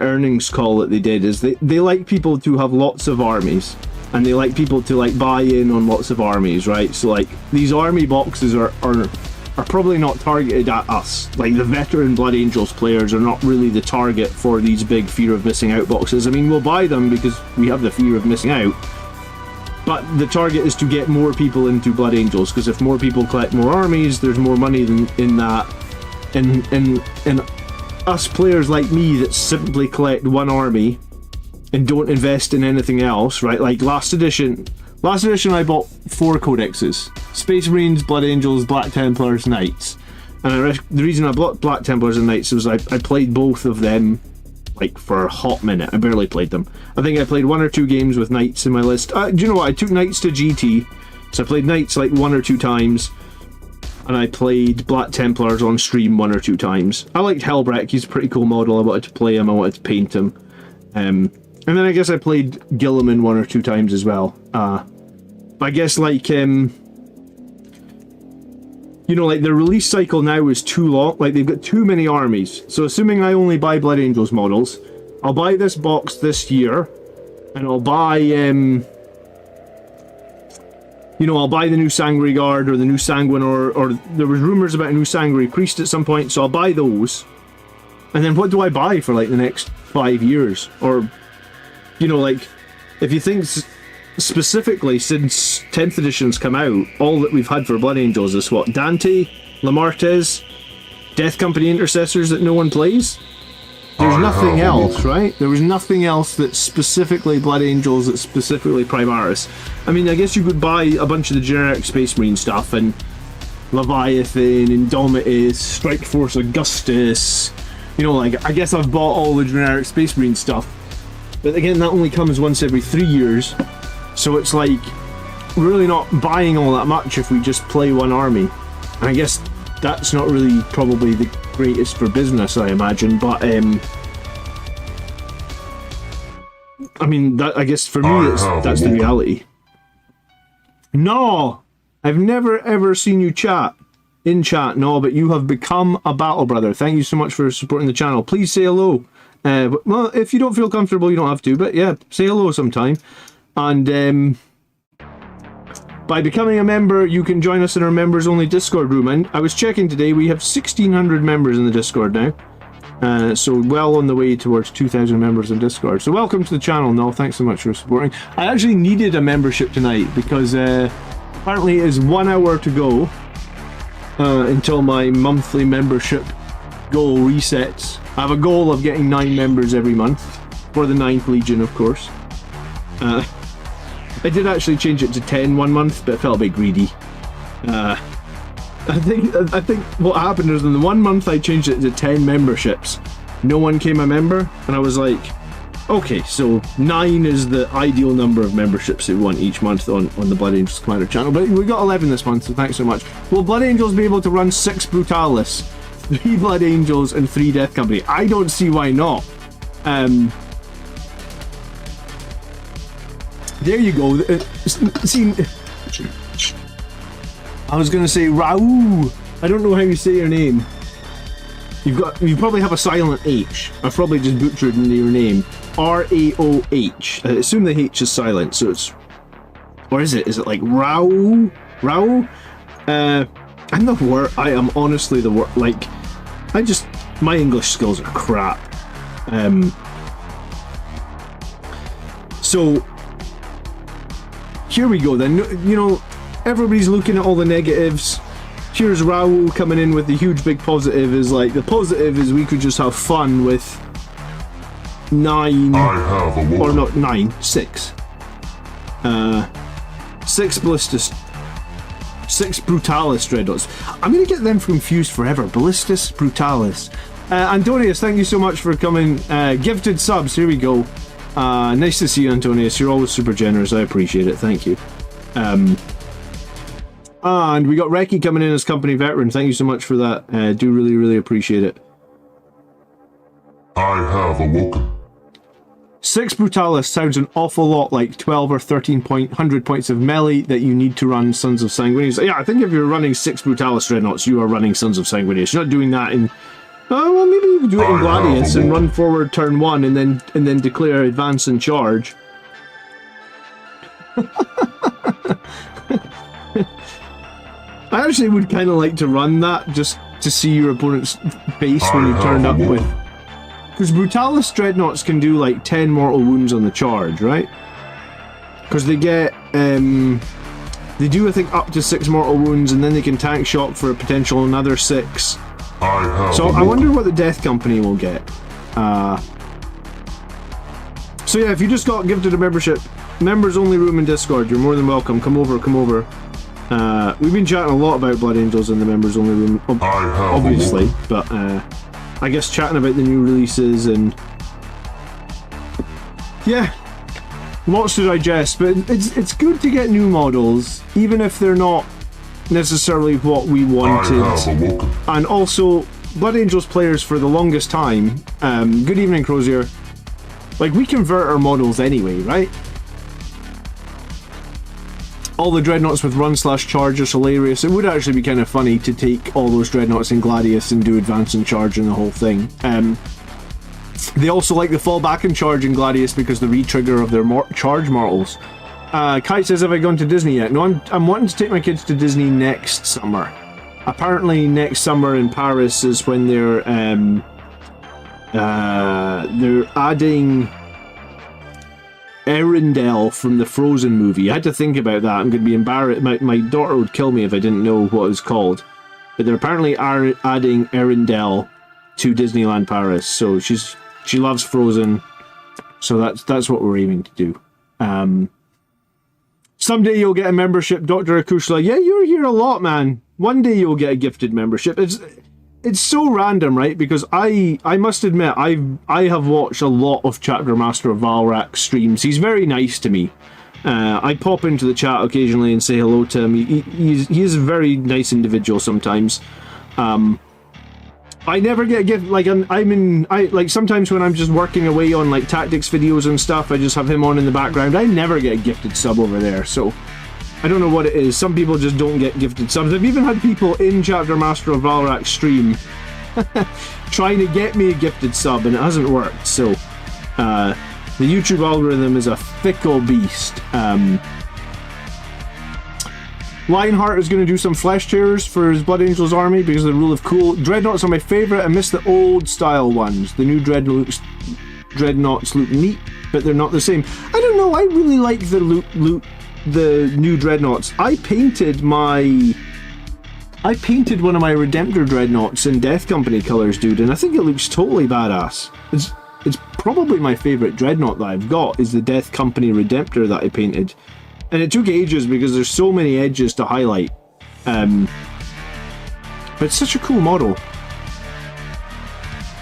earnings call that they did is they like people to have lots of armies, and they like people to buy in on lots of armies, right? So these army boxes are probably not targeted at us. The veteran Blood Angels players are not really the target for these big fear of missing out boxes. I mean, we'll buy them because we have the fear of missing out, but the target is to get more people into Blood Angels, because if more people collect more armies, there's more money in that. In us players like me that simply collect one army and don't invest in anything else, right? Last edition I bought 4 codexes: Space Marines, Blood Angels, Black Templars, Knights. And the reason I bought Black Templars and Knights was I played both of them for a hot minute. I barely played them. I think I played 1 or 2 games with Knights in my list. Do you know what? I took Knights to GT, so I played Knights 1 or 2 times, and I played Black Templars on stream 1 or 2 times. I liked Helbreck. He's a pretty cool model. I wanted to play him. I wanted to paint him. And then I guess I played Gilliman 1 or 2 times as well. I guess the release cycle now is too long. They've got too many armies. So assuming I only buy Blood Angels models, I'll buy this box this year, and I'll buy I'll buy the new Sanguinary Guard or the new Sanguin, or there was rumours about a new Sanguinary Priest at some point, so I'll buy those. And then what do I buy for the next 5 years? Or, if you think specifically since 10th edition's come out, all that we've had for Blood Angels is what? Dante, Lamartez, Death Company Intercessors that no one plays? There's nothing else, right? There was nothing else that's specifically Blood Angels, that's specifically Primaris. I mean, I guess you could buy a bunch of the generic Space Marine stuff, and Leviathan, Indomitus, Strike Force Augustus. I guess I've bought all the generic Space Marine stuff. But again, that only comes once every 3 years. So it's we're really not buying all that much if we just play one army. And I guess that's not really probably the greatest for business, I imagine, but I mean, I guess for me that's the reality. No! I've never ever seen you in chat, no, but you have become a battle brother. Thank you so much for supporting the channel. Please say hello. Well, if you don't feel comfortable, you don't have to, but yeah, say hello sometime. And by becoming a member, you can join us in our members only Discord room. And I was checking today, we have 1,600 members in the Discord now. So well on the way towards 2,000 members in Discord. So welcome to the channel, Noel. Thanks so much for supporting. I actually needed a membership tonight because apparently it is 1 hour to go until my monthly membership goal resets. I have a goal of getting 9 members every month for the 9th Legion, of course. I did actually change it to 10 one month, but I felt a bit greedy. I think what happened is in the 1 month I changed it to 10 memberships. No one came a member, and I was like, okay, so 9 is the ideal number of memberships that we want each month on the Blood Angels Commander channel. But we got 11 this month, so thanks so much. Will Blood Angels be able to run 6 Brutalis, 3 Blood Angels, and 3 Death Company? I don't see why not. There you go. See, I was gonna say Raoul. I don't know how you say your name. You probably have a silent H. I've probably just butchered your name. R-A-O-H. I assume the H is silent, so it's... Or is it? Is it like Raoul? Raoul? I'm the worst. I am honestly the worst. My English skills are crap. So... Here we go then. Everybody's looking at all the negatives. Here's Raoul coming in with the huge big positive. The positive is we could just have fun with 9, or not 9, 6. 6 Ballistus, 6 Brutalis Dreadnoughts. I'm gonna get them confused forever. Ballistus, Brutalis. Antonius, thank you so much for coming. Gifted subs, here we go. Nice to see you, Antonius. You're always super generous. I appreciate it. Thank you. And we got Reki coming in as company veteran. Thank you so much for that. Do really, really appreciate it. I have awoken. 6 Brutalis sounds an awful lot like 12 or 100 points of melee that you need to run Sons of Sanguinary. Yeah, I think if you're running 6 Brutalis Dreadnoughts, you are running Sons of Sanguinary. You're not doing that in... well, maybe you can do it in Gladius and run forward turn 1 and then declare advance and charge. I actually would kind of like to run that just to see your opponent's face when you turned up with... Because Brutalis Dreadnoughts can do like 10 mortal wounds on the charge, right? Because they get... they do, I think, up to 6 mortal wounds, and then they can tank shock for a potential another 6. So I wonder what the Death Company will get. So yeah, if you just got gifted a membership, members only room in Discord, you're more than welcome. Come over, come over. We've been chatting a lot about Blood Angels in the members only room, obviously, but I guess chatting about the new releases and yeah, lots to digest. But it's good to get new models, even if they're not necessarily what we wanted. And also, Blood Angels players for the longest time. Good evening, Crozier. Like, we convert our models anyway, right? All the Dreadnoughts with run/charge are hilarious. It would actually be kind of funny to take all those Dreadnoughts in Gladius and do advance and charge and the whole thing. They also like the fall back and charge in Gladius because the re-trigger of their charge mortals. Kite says, have I gone to Disney yet? No, I'm wanting to take my kids to Disney next summer. Apparently next summer in Paris is when they're adding Arendelle from the Frozen movie. I had to think about that. I'm going to be embarrassed. My daughter would kill me if I didn't know what it was called. But they're apparently adding Arendelle to Disneyland Paris. So she loves Frozen. So that's what we're aiming to do. Someday you'll get a membership, Dr. Akushla. Yeah, you're here a lot, man. One day you'll get a gifted membership. It's so random, right? Because I must admit, I have watched a lot of Chapter Master of Valrak streams. He's very nice to me. I pop into the chat occasionally and say hello to him. He is a very nice individual sometimes. I never get a gift. Like like sometimes when I'm just working away on like tactics videos and stuff, I just have him on in the background. I never get a gifted sub over there. So I don't know what it is. Some people just don't get gifted subs. I've even had people in Chapter Master of Valrak stream trying to get me a gifted sub, and it hasn't worked. So the YouTube algorithm is a fickle beast. Lionheart is going to do some flesh tears for his Blood Angels army because of the rule of cool. Dreadnoughts are my favourite. I miss the old style ones. The new Dreadnoughts look neat, but they're not the same. I don't know. I really like the the new Dreadnoughts. I painted one of my Redemptor Dreadnoughts in Death Company colours, dude, and I think it looks totally badass. It's probably my favourite Dreadnought that I've got is the Death Company Redemptor that I painted. And it took ages because there's so many edges to highlight. But it's such a cool model.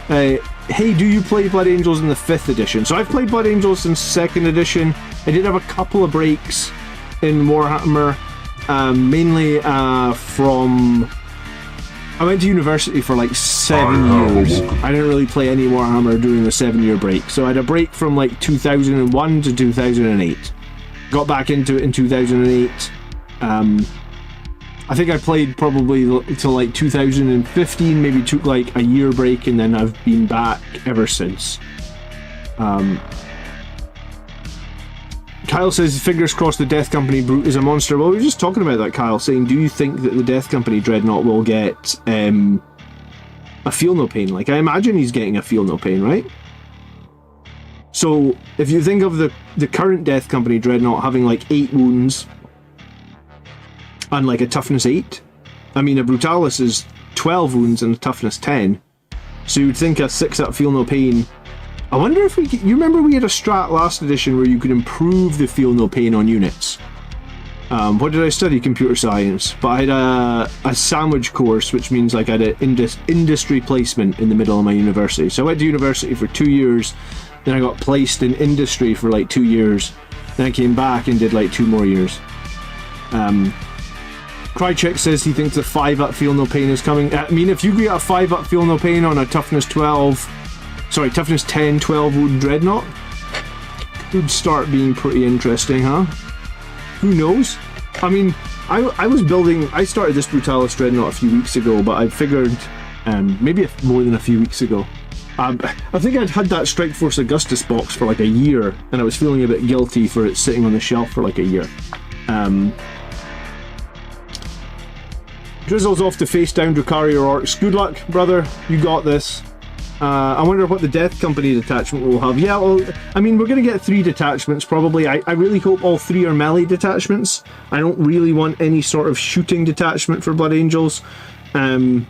Hey, do you play Blood Angels in the 5th edition? So I've played Blood Angels since 2nd edition. I did have a couple of breaks in Warhammer. Mainly from... I went to university for like 7 years. I didn't really play any Warhammer during the 7-year break. So I had a break from like 2001 to 2008. Got back into it in 2008. I think I played probably till like 2015, maybe took like a year break, and then I've been back ever since. Kyle says, fingers crossed the Death Company Brute is a monster. Well, we were just talking about that, Kyle, saying, do you think that the Death Company Dreadnought will get a Feel No Pain? Like, I imagine he's getting a Feel No Pain, right? So, if you think of the current Death Company Dreadnought having like 8 wounds and like a toughness 8, I mean a Brutalis is 12 wounds and a toughness 10, so you'd think a 6-up Feel No Pain. I wonder if you remember we had a strat last edition where you could improve the Feel No Pain on units. What did I study? Computer science. But I had a sandwich course, which means like I had an industry placement in the middle of my university. So I went to university for 2 years, Then I got placed in industry for like 2 years. Then I came back and did like 2 more years. Krychek says he thinks the 5-up Feel No Pain is coming. I mean, if you get a 5-up Feel No Pain on a toughness 10, 12 wood Dreadnought, would start being pretty interesting, huh? Who knows? I mean, I started this Brutalis Dreadnought a few weeks ago, but I figured, maybe more than a few weeks ago. I think I'd had that Strikeforce Augustus box for like a year, and I was feeling a bit guilty for it sitting on the shelf for like a year. Drizzle's off to face down Drukhari or Orcs. Good luck, brother. You got this. I wonder what the Death Company detachment will have. Yeah, well, I mean, we're going to get 3 detachments, probably. I really hope all 3 are melee detachments. I don't really want any sort of shooting detachment for Blood Angels. Even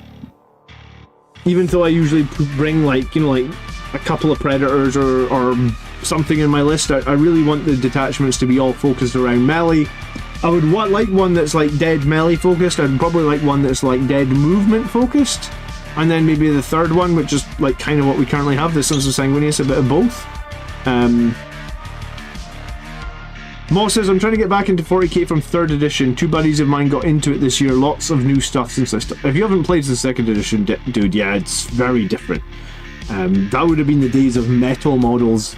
though I usually bring, like, you know, like a couple of Predators or something in my list, I really want the detachments to be all focused around melee. I would like one that's like dead melee focused. I'd probably like one that's like dead movement focused. And then maybe the third one, which is like kind of what we currently have, the Sons of Sanguinary, a bit of both. Moss says, I'm trying to get back into 40k from 3rd edition. 2 buddies of mine got into it this year. Lots of new stuff since I started. If you haven't played the 2nd edition, dude, yeah, it's very different. That would have been the days of metal models.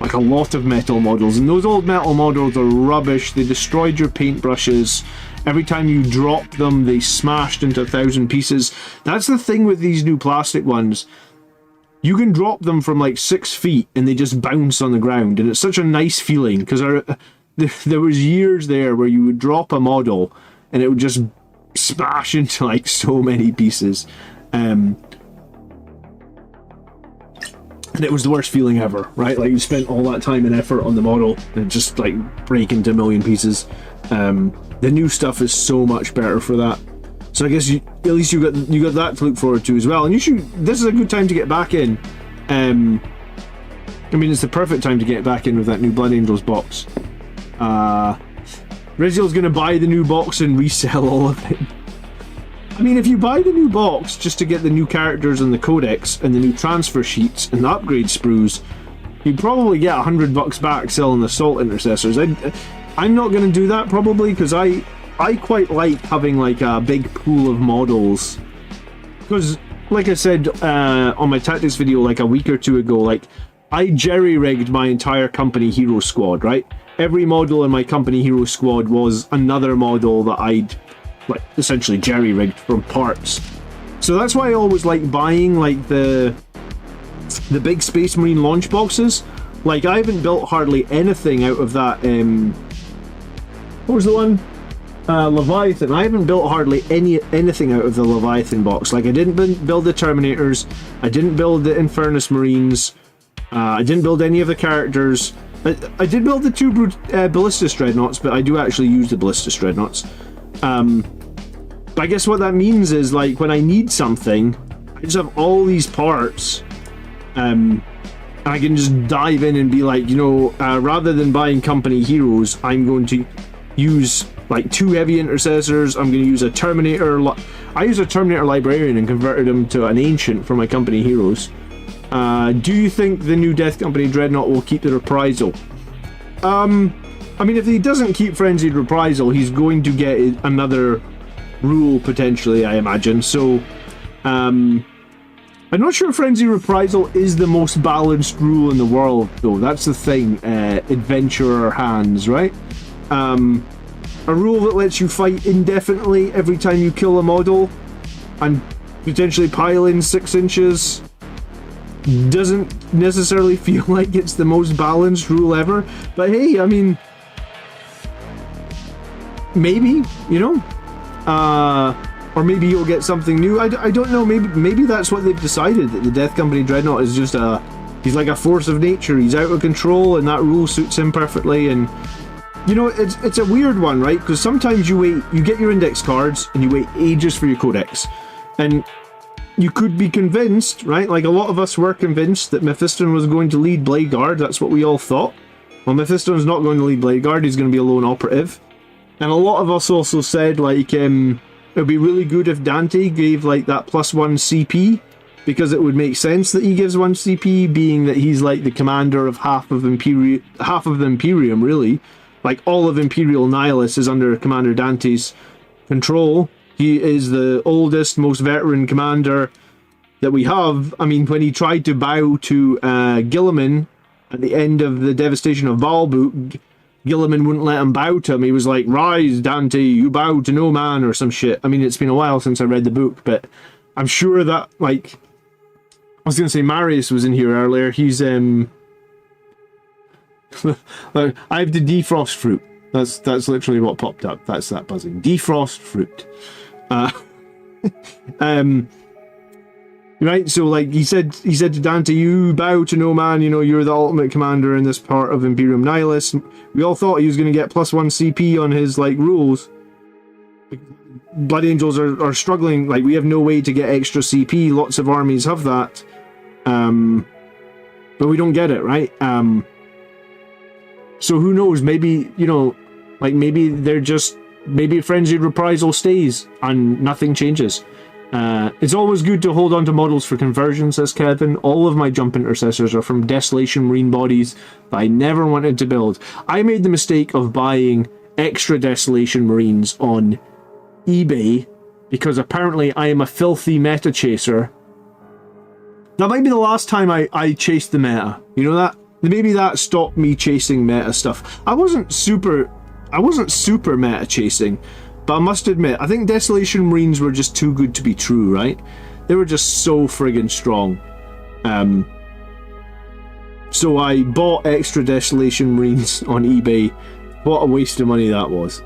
Like a lot of metal models. And those old metal models are rubbish. They destroyed your paintbrushes. Every time you dropped them, they smashed into 1,000 pieces. That's the thing with these new plastic ones. You can drop them from like 6 feet and they just bounce on the ground. And it's such a nice feeling, because there was years there where you would drop a model and it would just smash into like so many pieces. And it was the worst feeling ever, right? Like you spent all that time and effort on the model and just like break into a million pieces. The new stuff is so much better for that. So I guess at least you got that to look forward to as well. And this is a good time to get back in. I mean, it's the perfect time to get back in with that new Blood Angels box. Rizio's going to buy the new box and resell all of it. I mean, if you buy the new box just to get the new characters and the codex and the new transfer sheets and the upgrade sprues, you'd probably get $100 back selling the Assault Intercessors. I'm not going to do that probably, because I quite like having like a big pool of models. Because, like I said on my tactics video like a week or 2 ago, like I jerry-rigged my entire company hero squad, right? Every model in my company hero squad was another model that I'd like essentially jerry-rigged from parts. So that's why I always like buying like the big Space Marine launch boxes. Like I haven't built hardly anything out of that. What was the one? Leviathan. I haven't built hardly anything out of the Leviathan box. Like I didn't build the Terminators. I didn't build the Infernus Marines. I didn't build any of the characters. I did build the 2 Ballistus Dreadnoughts, but I do actually use the Ballistus Dreadnoughts. But I guess what that means is, like, when I need something, I just have all these parts, and I can just dive in and be like, you know, rather than buying company heroes, I'm going to use like 2 heavy intercessors. I'm going to use a Terminator. I use a Terminator Librarian and converted him to an Ancient for my company heroes. Do you think the new Death Company Dreadnought will keep the Reprisal? I mean, if he doesn't keep Frenzied Reprisal, he's going to get another rule potentially, I imagine. So, I'm not sure Frenzied Reprisal is the most balanced rule in the world, though. That's the thing. Adventurer hands, right? A rule that lets you fight indefinitely every time you kill a model and potentially pile in 6 inches doesn't necessarily feel like it's the most balanced rule ever. But hey, I mean, maybe, you know, or maybe you'll get something new. I don't know. Maybe that's what they've decided, that the Death Company Dreadnought is just he's like a force of nature. He's out of control, and that rule suits him perfectly. And you know, it's a weird one, right? Because sometimes you get your index cards and you wait ages for your codex, and you could be convinced, right? Like a lot of us were convinced that Mephiston was going to lead Blade Guard. That's what we all thought. Well, Mephiston's not going to lead Blade Guard. He's going to be a lone operative. And a lot of us also said, like, it would be really good if Dante gave like that +1 CP because it would make sense that he gives 1 CP, being that he's like the commander of half of the Imperium, really. Like, all of Imperial Nihilus is under Commander Dante's control. He is the oldest, most veteran commander that we have. I mean, when he tried to bow to Guilliman at the end of the devastation of Valbuk, Guilliman wouldn't let him bow to him. He was like, "Rise, Dante, you bow to no man," or some shit. I mean, it's been a while since I read the book, but I'm sure that, like, I was going to say Marius was in here earlier. He's, I have the defrost fruit. That's literally what popped up. That's that buzzing. Defrost fruit. Right, so like he said to Dante, "You bow to no man, you know, you're the ultimate commander in this part of Imperium Nihilus." We all thought he was going to get +1 CP on his like rules. Blood Angels are struggling, like we have no way to get extra CP. Lots of armies have that. But we don't get it, right? So who knows, maybe, you know, like maybe Frenzied Reprisal stays and nothing changes. It's always good to hold on to models for conversion, says Kevin. All of my jump intercessors are from Desolation Marine bodies that I never wanted to build. I made the mistake of buying extra Desolation Marines on eBay because apparently I am a filthy meta chaser. That might be the last time I chased the meta. You know that? Maybe that stopped me chasing meta stuff. I wasn't super meta chasing, but I must admit, I think Desolation Marines were just too good to be true, right? They were just so friggin' strong. So I bought extra Desolation Marines on eBay. What a waste of money that was.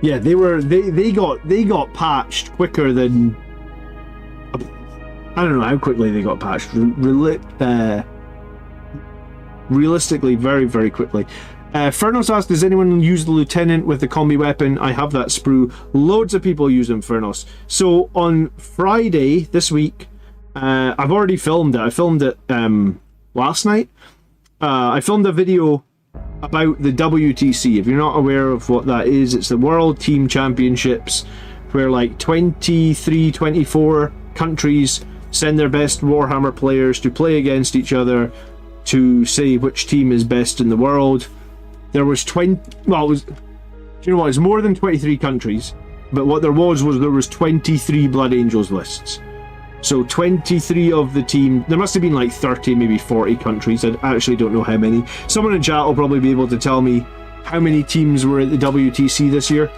Yeah, they got patched quicker than, I don't know how quickly they got patched. Realistically, very, very quickly. Furnos asked, does anyone use the Lieutenant with the combi weapon? I have that sprue. Loads of people use them, Furnos. So on Friday this week, I've already filmed it. I filmed it last night. I filmed a video about the WTC. If you're not aware of what that is, it's the World Team Championships, where like 23, 24 countries send their best Warhammer players to play against each other to say which team is best in the world. There was 20, well, it was, do you know what, it's more than 23 countries, but what there was there was 23 Blood Angels lists. So 23 of the team, there must have been like 30, maybe 40 countries. I actually don't know how many. Someone in chat will probably be able to tell me how many teams were at the WTC this year.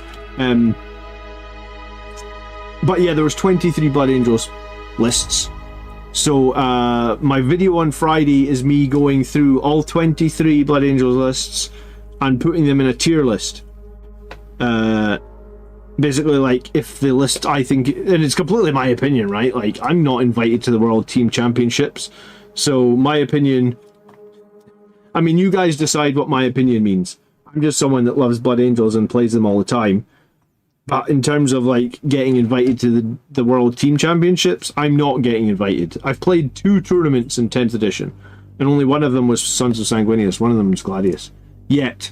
But yeah, there was 23 Blood Angels lists. So my video on Friday is me going through all 23 Blood Angels lists and putting them in a tier list. Basically, like, if the list, I think, and it's completely my opinion, right? Like, I'm not invited to the World Team Championships, so my opinion, I mean, you guys decide what my opinion means. I'm just someone that loves Blood Angels and plays them all the time. But in terms of, like, getting invited to the World Team Championships, I'm not getting invited. I've played 2 tournaments in 10th edition, and only one of them was Sons of Sanguinius, one of them was Gladius. Yet.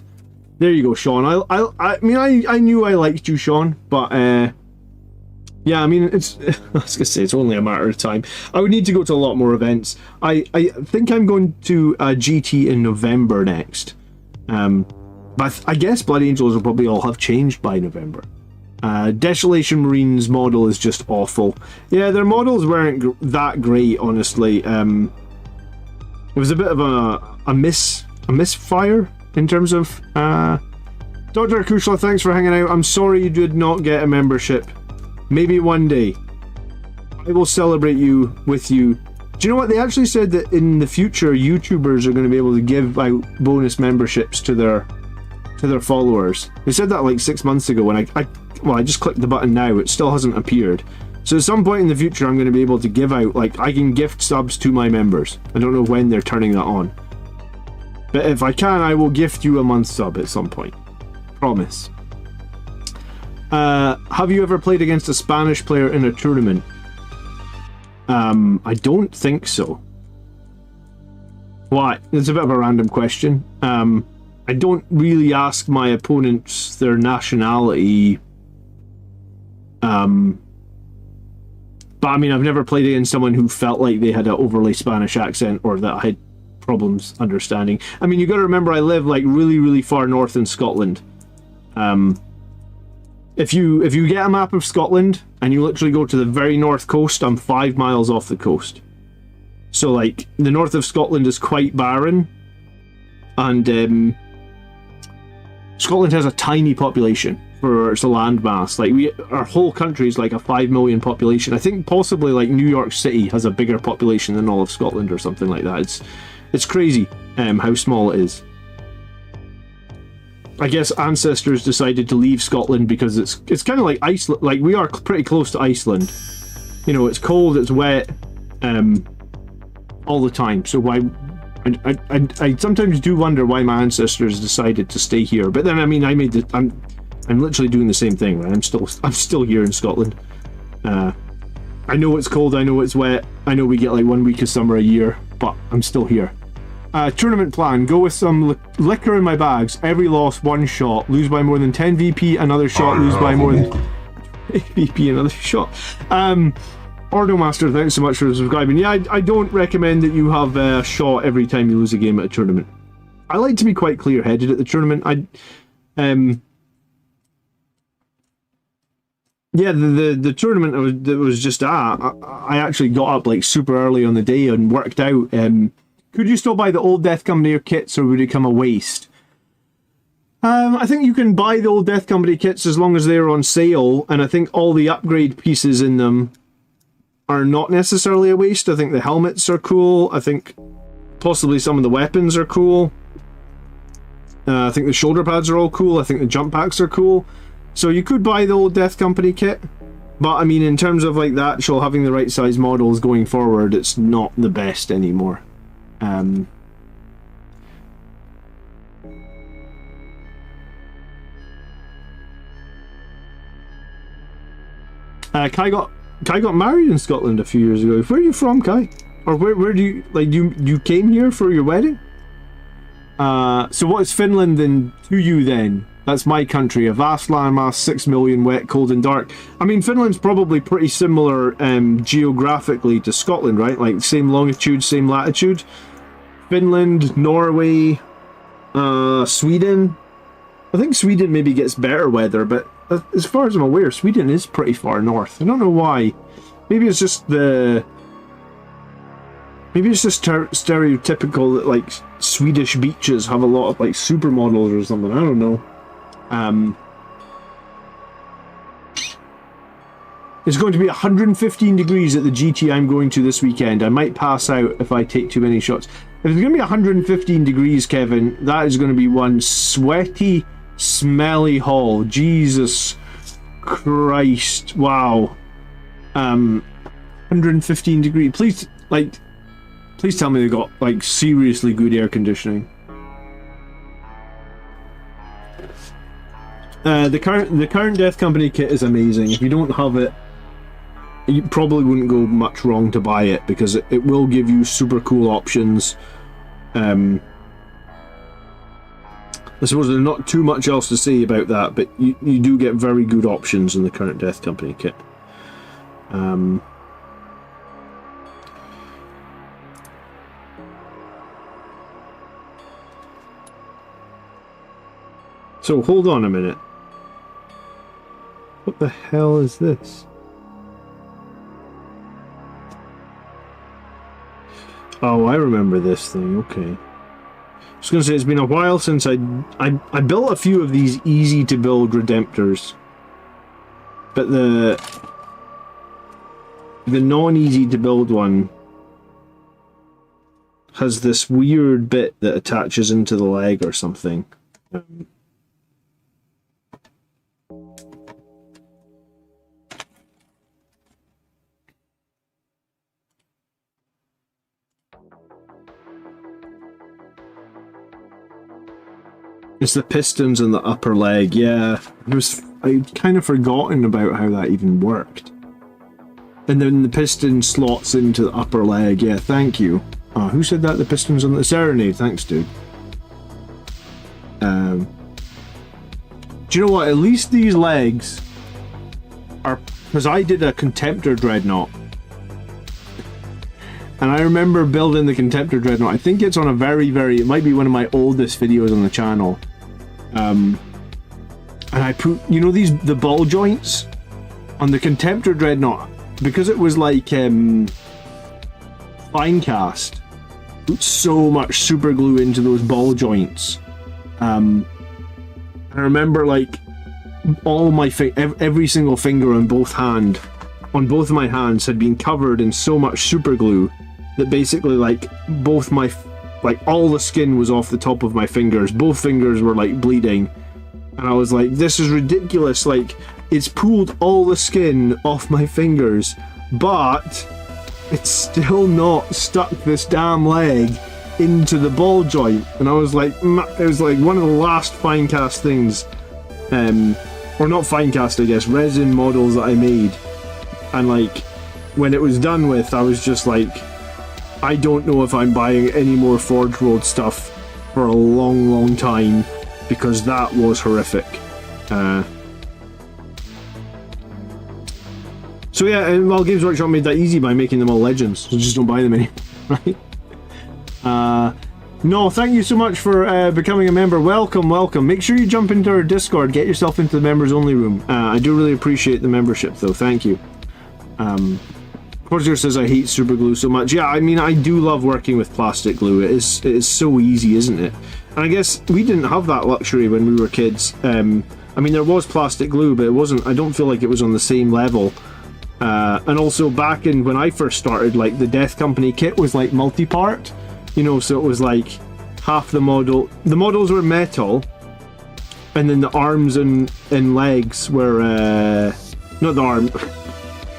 There you go, Sean. I mean, I knew I liked you, Sean, but, yeah, I mean, it's, I was gonna say, it's only a matter of time. I would need to go to a lot more events. I think I'm going to GT in November next. But I guess Blood Angels will probably all have changed by November. Desolation Marines model is just awful. Yeah, their models weren't that great, honestly. It was a bit of a misfire in terms of Dr. Akushla, thanks for hanging out. I'm sorry you did not get a membership. Maybe one day I will celebrate you with you. Do you know what? They actually said that in the future YouTubers are going to be able to give out bonus memberships to their followers. They said that like 6 months ago when I just clicked the button now. It still hasn't appeared. So at some point in the future I'm going to be able to give out, like, I can gift subs to my members. I don't know when they're turning that on. But if I can, I will gift you a month sub at some point. Promise. Have you ever played against a Spanish player in a tournament? I don't think so. Why? It's a bit of a random question. I don't really ask my opponents their nationality But I mean, I've never played against someone who felt like they had an overly Spanish accent or that I had problems understanding. I mean, you got to remember, I live like really, really far north in Scotland. If you get a map of Scotland and you literally go to the very north coast, I'm 5 miles off the coast. So like the north of Scotland is quite barren, and Scotland has a tiny population for its land-mass. Like our whole country is like a 5 million population. I think possibly like New York City has a bigger population than all of Scotland or something like that. It's crazy how small it is. I guess ancestors decided to leave Scotland because it's kind of like Iceland. Like we are pretty close to Iceland. You know, it's cold, it's wet, all the time. So why? I sometimes do wonder why my ancestors decided to stay here. But then I mean, I'm literally doing the same thing, right? I'm still here in Scotland. I know it's cold, I know it's wet, I know we get like 1 week of summer a year, but I'm still here. Tournament plan: go with some liquor in my bags. Every loss, 1 shot. Lose by more than 10 VP, another shot. Lose by more than 8 VP, another shot. Ordo Master, thanks so much for subscribing. Yeah, I don't recommend that you have a shot every time you lose a game at a tournament. I like to be quite clear-headed at the tournament. Yeah, the tournament that was just I actually got up like super early on the day and worked out. Could you still buy the old Death Company kits, or would it become a waste? I think you can buy the old Death Company kits as long as they're on sale, and I think all the upgrade pieces in them are not necessarily a waste. I think the helmets are cool. I think possibly some of the weapons are cool. I think the shoulder pads are all cool. I think the jump packs are cool. So you could buy the old Death Company kit, but I mean, in terms of like the actual having the right size models going forward, it's not the best anymore. Kai got married in Scotland a few years ago. Where are you from, Kai? Or where do you like you came here for your wedding? So what is Finland then to you then? That's my country, a vast landmass, 6 million, wet, cold and dark. I mean, Finland's probably pretty similar geographically to Scotland, right? Like same longitude, same latitude. Finland, Norway, Sweden. I think Sweden maybe gets better weather, but as far as I'm aware, Sweden is pretty far north. I don't know why. Maybe it's just stereotypical that like Swedish beaches have a lot of like supermodels or something. I don't know. It's going to be 115 degrees at the GT I'm going to this weekend. I might pass out if I take too many shots. If it's going to be 115 degrees, Kevin, that is going to be one sweaty, smelly hall. Jesus Christ. Wow. 115 degrees. Please tell me they got like seriously good air conditioning. The current Death Company kit is amazing. If you don't have it, you probably wouldn't go much wrong to buy it, because it will give you super cool options. I suppose there's not too much else to say about that, but you do get very good options in the current Death Company kit. So hold on a minute. What the hell is this? Oh, I remember this thing. Okay. I was going to say, it's been a while since I built a few of these easy to build Redemptors, but the non-easy to build one has this weird bit that attaches into the leg or something. It's the pistons in the upper leg, yeah. I'd kind of forgotten about how that even worked. And then the piston slots into the upper leg, yeah, thank you. Oh, who said that? The pistons on the Serenade, thanks dude. Do you know what, at least these legs are, because I did a Contemptor Dreadnought, And I remember building the Contemptor Dreadnought. I think it's on a it might be one of my oldest videos on the channel. And I put, you know, the ball joints on the Contemptor Dreadnought, because it was like fine cast. Put so much super glue into those ball joints. I remember like all my every single finger on both of my hands had been covered in so much super glue that basically like all the skin was off the top of my fingers. Both fingers were like bleeding, and I was like, this is ridiculous. Like, it's pulled all the skin off my fingers, but it's still not stuck this damn leg into the ball joint. And I was like, it was like one of the last fine cast things, or not fine cast, I guess, resin models that I made. And like, when it was done with, I was just like, I don't know if I'm buying any more Forge World stuff for a long time, because that was horrific. So yeah, and well, Games Workshop made that easy by making them all legends, so just don't buy them anymore, right? No, thank you so much for becoming a member. Welcome. Make sure you jump into our Discord, get yourself into the members only room. I do really appreciate the membership though, thank you. Porzer says I hate super glue so much. Yeah, I mean, I do love working with plastic glue. It is so easy, isn't it? And I guess we didn't have that luxury when we were kids. I mean, there was plastic glue, but it wasn't, I don't feel like it was on the same level. And also back in when I first started, like the Death Company kit was like multi-part, you know, so it was like half the models were metal, and then the arms and legs were, not the arm,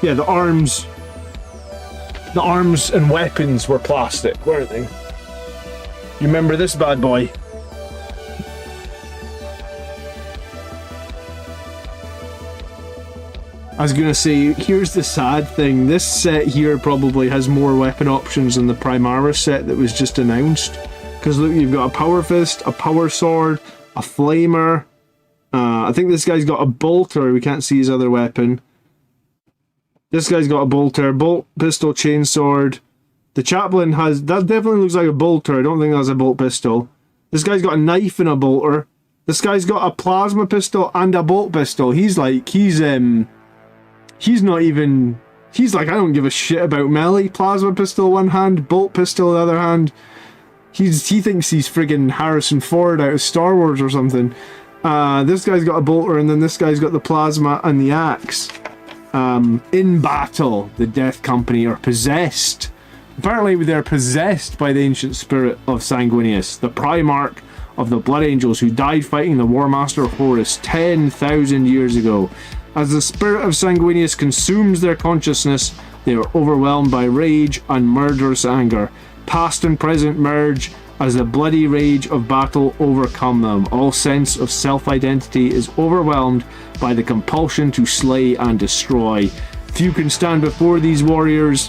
yeah, the arms and weapons were plastic, weren't they? You remember this bad boy? I was gonna say, here's the sad thing. This set here probably has more weapon options than the Primaris set that was just announced. Because look, you've got a Power Fist, a Power Sword, a Flamer. I think this guy's got a Bolter. We can't see his other weapon. This guy's got a Bolter, Bolt, Pistol, Chainsword. The Chaplain has... That definitely looks like a Bolter. I don't think that's a Bolt Pistol. This guy's got a knife and a Bolter. This guy's got a Plasma Pistol and a Bolt Pistol. He's like... He's not even... He's like, I don't give a shit about melee. Plasma Pistol one hand, Bolt Pistol the other hand. He thinks he's friggin' Harrison Ford out of Star Wars or something. This guy's got a Bolter, and then this guy's got the Plasma and the Axe. In battle, the Death Company are possessed. Apparently they're possessed by the ancient spirit of Sanguinius, the Primarch of the Blood Angels who died fighting the War Master Horus 10,000 years ago. As the spirit of Sanguinius consumes their consciousness, they are overwhelmed by rage and murderous anger. Past and present merge as the bloody rage of battle overcome them. All sense of self-identity is overwhelmed by the compulsion to slay and destroy. Few can stand before these warriors.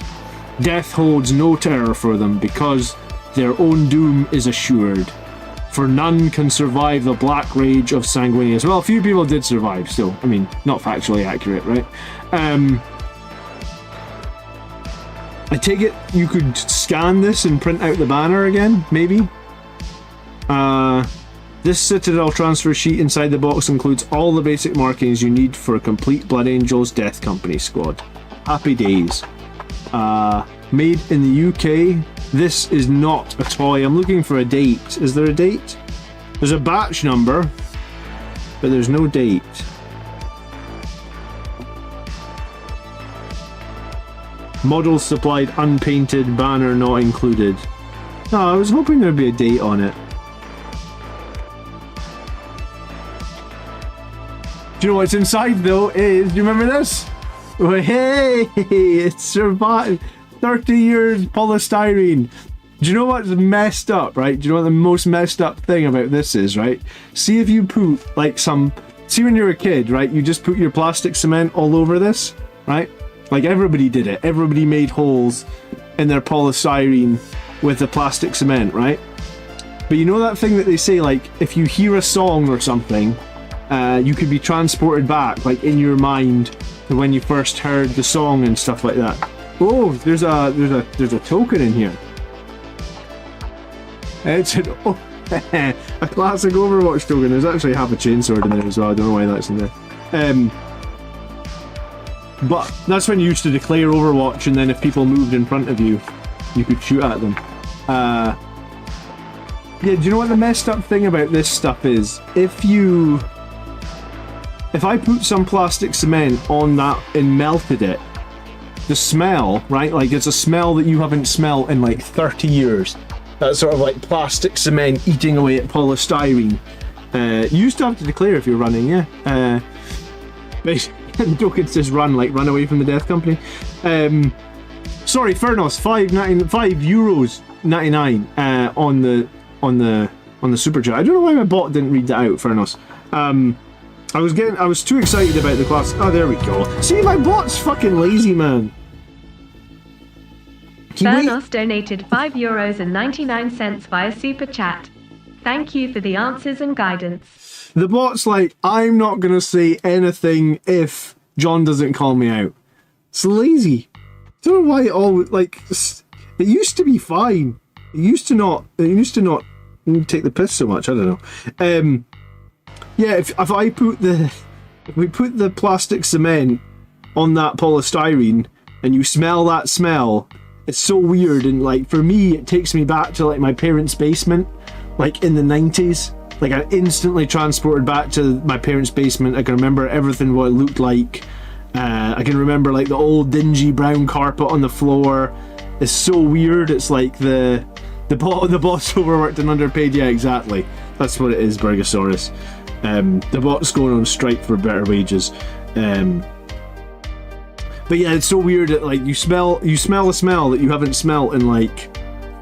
Death holds no terror for them because their own doom is assured. For none can survive the black rage of Sanguinius. Well, a few people did survive still. I mean, not factually accurate, right? I take it you could scan this and print out the banner again, maybe? This Citadel transfer sheet inside the box includes all the basic markings you need for a complete Blood Angels Death Company squad. Happy days. Made in the UK. This is not a toy. I'm looking for a date. Is there a date? There's a batch number, but there's no date. Models supplied unpainted, banner not included. Oh, I was hoping there'd be a date on it. Do you know what's inside though is, do you remember this? Oh, hey, it's survived 30 years polystyrene. Do you know what's messed up, right? Do you know what the most messed up thing about this is, right? See if you put like see when you're a kid, right? You just put your plastic cement all over this, right? Like everybody did it. Everybody made holes in their polystyrene with the plastic cement, right? But you know that thing that they say, like, if you hear a song or something, you could be transported back, like, in your mind to when you first heard the song and stuff like that. Oh, there's a token in here. It's an a classic Overwatch token. There's actually half a chainsword in there as well. I don't know why that's in there. But that's when you used to declare Overwatch, and then if people moved in front of you, you could shoot at them. Yeah, do you know what the messed up thing about this stuff is? If I put some plastic cement on that and melted it, the smell, right? Like, it's a smell that you haven't smelled in like 30 years. That sort of like plastic cement eating away at polystyrene. You used to have to declare if you're running, yeah. The token says run, like run away from the death company. Sorry, Furnos, €5.99 on the super chat. I don't know why my bot didn't read that out, Furnos. I was too excited about the class. Oh, there we go. See, my bot's fucking lazy, man. Furnos donated €5.99 via super chat. Thank you for the answers and guidance. The bot's like, I'm not gonna say anything if John doesn't call me out. It's lazy. I don't know why it always, like, it used to be fine. It used to not take the piss so much. I don't know. Yeah, if we put the plastic cement on that polystyrene and you smell that smell, it's so weird, and like for me it takes me back to like my parents' basement, like in the 90s. Like, I instantly transported back to my parents' basement. I can remember everything what it looked like. I can remember like the old dingy brown carpet on the floor. It's so weird. It's like the boss overworked and underpaid. Yeah, exactly. That's what it is, Burgosaurus. The bot's going on strike for better wages. But yeah, it's so weird that like you smell a smell that you haven't smelt in like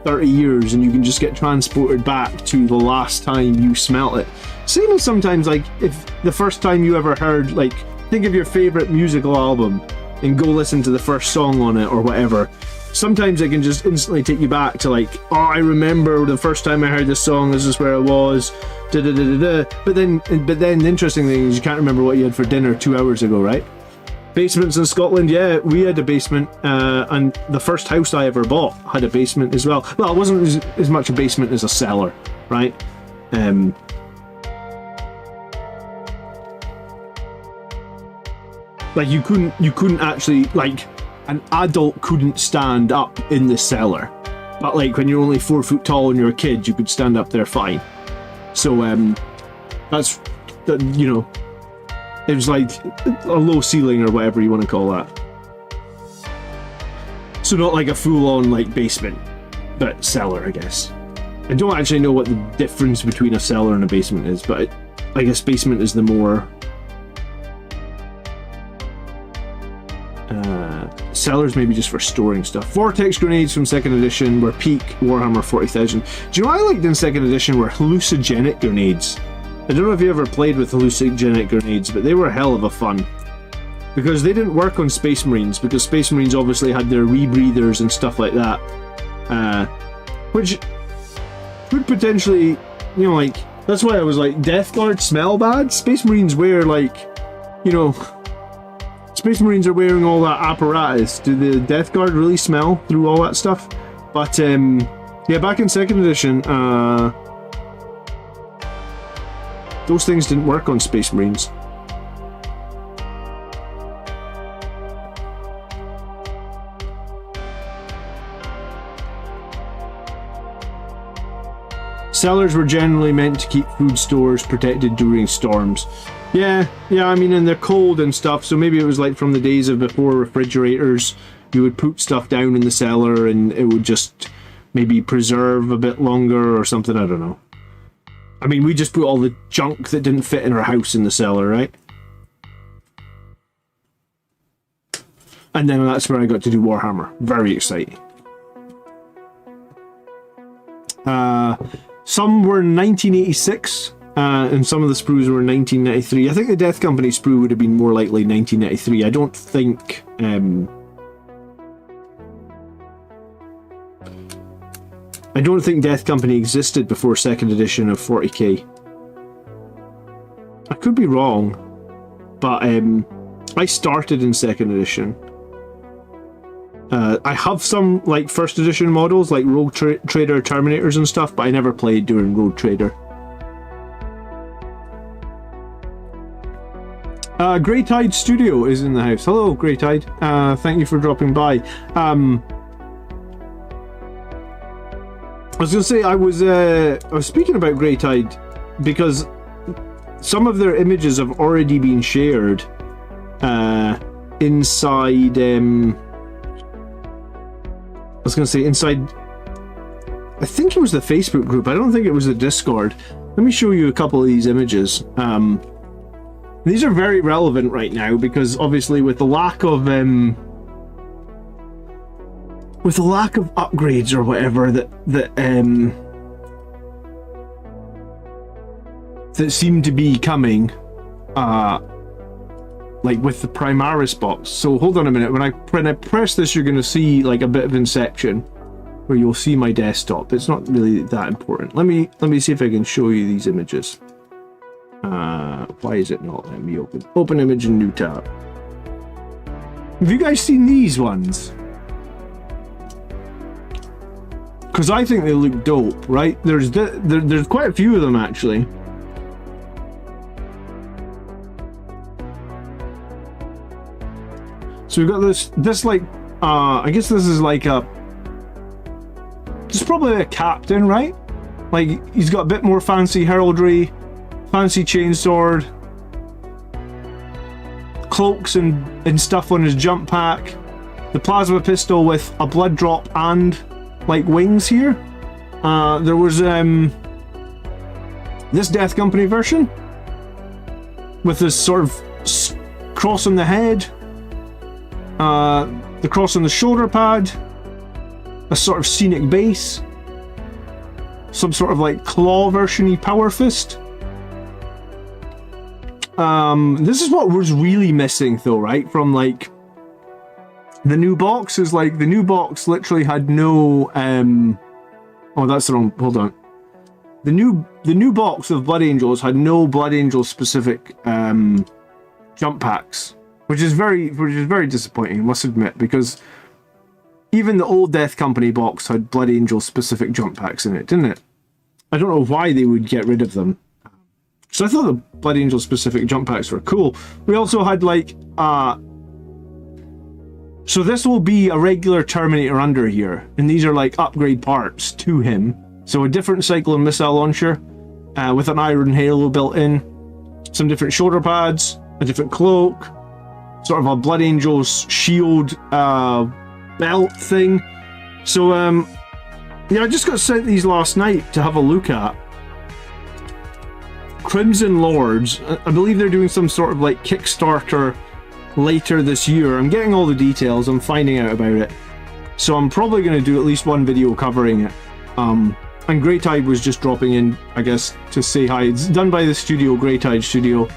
30 years, and you can just get transported back to the last time you smelt it. Same as sometimes, like, if the first time you ever heard, like, think of your favorite musical album and go listen to the first song on it or whatever. Sometimes it can just instantly take you back to like, oh, I remember the first time I heard this song, this is where I was, da da da da da. But then the interesting thing is you can't remember what you had for dinner 2 hours ago, right? Basements in Scotland, yeah, we had a basement, and the first house I ever bought had a basement as well. Well, it wasn't as much a basement as a cellar, right? Like you couldn't actually, like, an adult couldn't stand up in the cellar, but like when you're only 4 foot tall and you're a kid, you could stand up there fine. So that's, you know, it was like a low ceiling or whatever you want to call that. So not like a full-on like basement, but cellar, I guess. I don't actually know what the difference between a cellar and a basement is, but I guess basement is the more... Cellars maybe just for storing stuff. Vortex grenades from 2nd edition were peak Warhammer 40,000. Do you know what I liked in 2nd edition were hallucinogenic grenades? I don't know if you ever played with hallucinogenic grenades, but they were a hell of a fun. Because they didn't work on Space Marines, because Space Marines obviously had their rebreathers and stuff like that. Which could potentially, you know, like, that's why I was like, Death Guard smell bad? Space Marines wear, like, you know, Space Marines are wearing all that apparatus. Do the Death Guard really smell through all that stuff? But, yeah, back in 2nd edition, those things didn't work on Space Marines. Cellars were generally meant to keep food stores protected during storms. Yeah, I mean, and they're cold and stuff, so maybe it was like from the days of before refrigerators, you would put stuff down in the cellar and it would just maybe preserve a bit longer or something, I don't know. I mean, we just put all the junk that didn't fit in our house in the cellar, right? And then that's where I got to do Warhammer. Very exciting. Some were 1986, and some of the sprues were 1993. I think the Death Company sprue would have been more likely 1993. I don't think... I don't think Death Company existed before 2nd edition of 40k. I could be wrong, but I started in 2nd edition. I have some like first edition models like Rogue Trader Terminators and stuff, but I never played during Rogue Trader. Grey Tide Studio is in the house. Hello, Grey Tide. Thank you for dropping by. I was going to say I was speaking about Grey Tide because some of their images have already been shared inside. I was going to say inside. I think it was the Facebook group. I don't think it was the Discord. Let me show you a couple of these images. These are very relevant right now because obviously with the lack of upgrades or whatever that seem to be coming, like with the Primaris box. So hold on a minute. When I press this, you're going to see like a bit of Inception, where you'll see my desktop. It's not really that important. Let me see if I can show you these images. Why is it not letting me open image in new tab? Have you guys seen these ones? Because I think they look dope, right? There's quite a few of them actually. So we've got this like I guess this is like this is probably a captain, right? Like he's got a bit more fancy heraldry, fancy chainsword, cloaks and stuff on his jump pack, the plasma pistol with a blood drop and like wings here. There was this Death Company version with this sort of cross on the head, the cross on the shoulder pad, a sort of scenic base, some sort of like claw version-y power fist. This is what was really missing though, right? From like the new box is like the new box literally had no oh, that's the wrong, hold on. The new box of Blood Angels had no Blood Angel specific jump packs, which is very disappointing, I must admit, because even the old Death Company box had Blood Angel specific jump packs in it, didn't it? I don't know why they would get rid of them. So I thought the Blood Angel specific jump packs were cool. We also had like so this will be a regular Terminator under here, and these are like upgrade parts to him. So a different Cyclone missile launcher with an iron halo built in, some different shoulder pads, a different cloak, sort of a Blood Angel's shield belt thing. So yeah, I just got sent these last night to have a look at. Crimson Lords, I believe they're doing some sort of like Kickstarter later this year. I'm getting all the details, I'm finding out about it. So I'm probably going to do at least one video covering it. And Grey Tide was just dropping in, I guess, to say hi. It's done by the studio, Grey Tide Studio.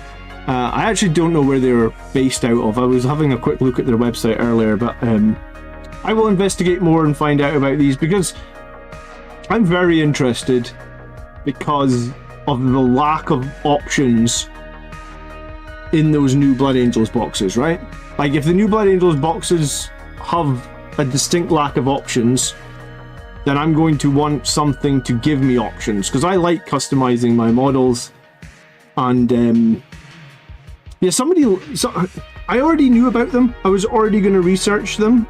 I actually don't know where they're based out of. I was having a quick look at their website earlier, but I will investigate more and find out about these because I'm very interested because of the lack of options in those new Blood Angels boxes, right? Like if the new Blood Angels boxes have a distinct lack of options, then I'm going to want something to give me options, because I like customizing my models. And yeah, I already knew about them. I was already going to research them,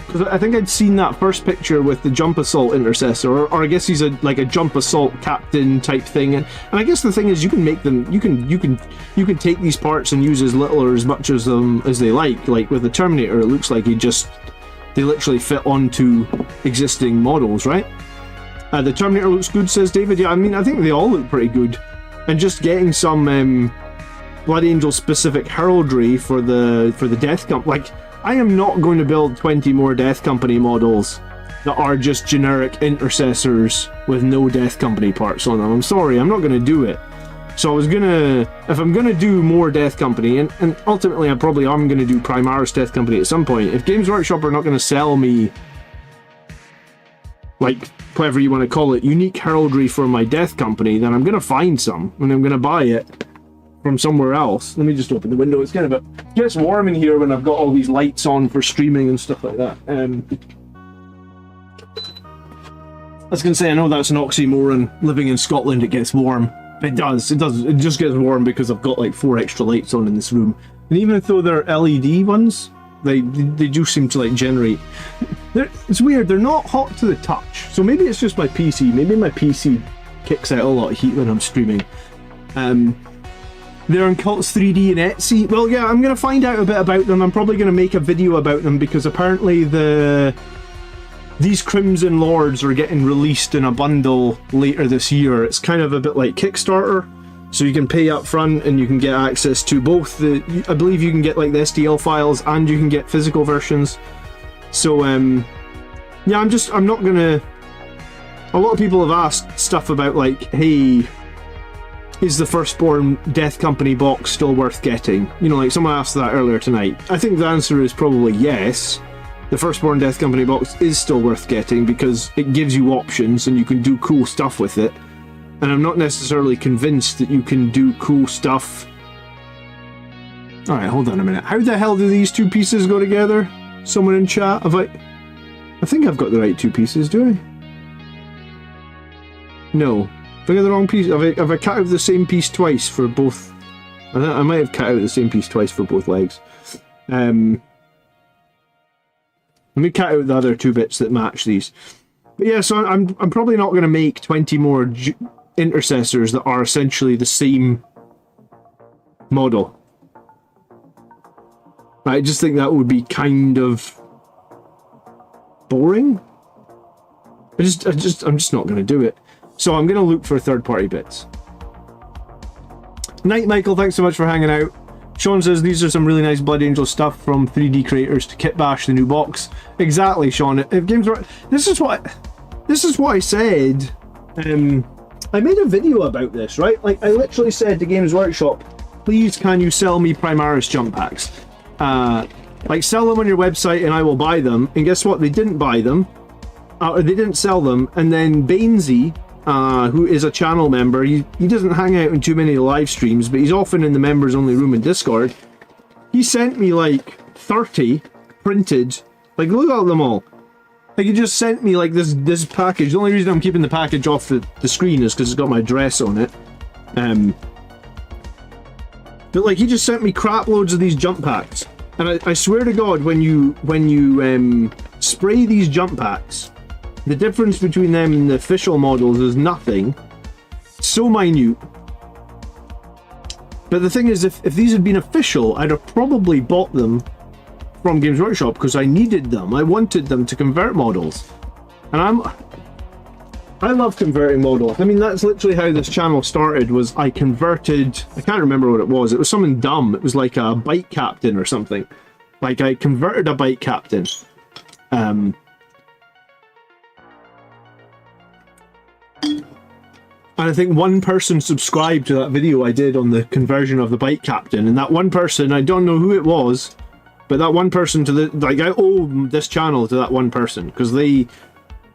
because I think I'd seen that first picture with the Jump Assault Intercessor, or I guess he's like a Jump Assault Captain type thing. And I guess the thing is, you can make them, you can take these parts and use as little or as much as them as they like. Like with the Terminator, it looks like they literally fit onto existing models, right? The Terminator looks good, says David. Yeah, I mean, I think they all look pretty good. And just getting some Blood Angel specific heraldry for the Death Company. Like, I am not going to build 20 more Death Company models that are just generic intercessors with no Death Company parts on them. I'm sorry, I'm not going to do it. So I was gonna, if I'm gonna do more Death Company, and ultimately I probably am gonna do Primaris Death Company at some point. If Games Workshop are not gonna sell me, like, whatever you want to call it, unique heraldry for my Death Company, then I'm gonna find some and I'm gonna buy it. from somewhere else. Let me just open the window. It's kind of it gets warm in here when I've got all these lights on for streaming and stuff like that. I was going to say, I know that's an oxymoron. Living in Scotland, it gets warm. It does. It just gets warm because I've got like 4 extra lights on in this room. And even though they're LED ones, they do seem to like generate. It's weird. They're not hot to the touch. So maybe it's just my PC. Maybe my PC kicks out a lot of heat when I'm streaming. They're on Cults 3D and Etsy. Well, yeah, I'm going to find out a bit about them. I'm probably going to make a video about them because apparently these Crimson Lords are getting released in a bundle later this year. It's kind of a bit like Kickstarter. So you can pay up front and you can get access to both I believe you can get like the STL files and you can get physical versions. So, yeah, I'm not gonna... A lot of people have asked stuff about like, hey, is the Firstborn Death Company box still worth getting? You know, like someone asked that earlier tonight. I think the answer is probably yes. The Firstborn Death Company box is still worth getting because it gives you options and you can do cool stuff with it. And I'm not necessarily convinced that you can do cool stuff. Alright, hold on a minute. How the hell do these two pieces go together? Someone in chat? I think I've got the right two pieces, do I? No. Have I got the wrong piece? Have I cut out the same piece twice for both? I might have cut out the same piece twice for both legs. Let me cut out the other 2 bits that match these. But yeah, so I'm probably not going to make 20 more intercessors that are essentially the same model. I just think that would be kind of boring. I'm just not going to do it. So I'm going to look for third-party bits. Night Michael, thanks so much for hanging out. Sean says these are some really nice Blood Angel stuff from 3D creators to kit bash the new box. Exactly, Sean. If games were, this is what I said. I made a video about this, right? Like I literally said to Games Workshop, please can you sell me Primaris jump packs? Like sell them on your website and I will buy them. And guess what? They didn't buy them. Or they didn't sell them. And then Bainesy, who is a channel member, he doesn't hang out in too many live streams, but he's often in the members only room in Discord. He sent me like 30 printed, like look at them all. Like he just sent me like this package. The only reason I'm keeping the package off the screen is because it's got my address on it. But like he just sent me crap loads of these jump packs. And I swear to God, when you spray these jump packs, the difference between them and the official models is nothing. It's so minute. But the thing is, if these had been official, I'd have probably bought them from Games Workshop because I needed them. I wanted them to convert models. And I love converting models. I mean, that's literally how this channel started, was I converted... I can't remember what it was. It was something dumb. It was like a bike captain or something. Like, I converted a bike captain. And I think one person subscribed to that video I did on the conversion of the bike captain, and that one person, I don't know who it was, but that one person I owe this channel to that one person, because I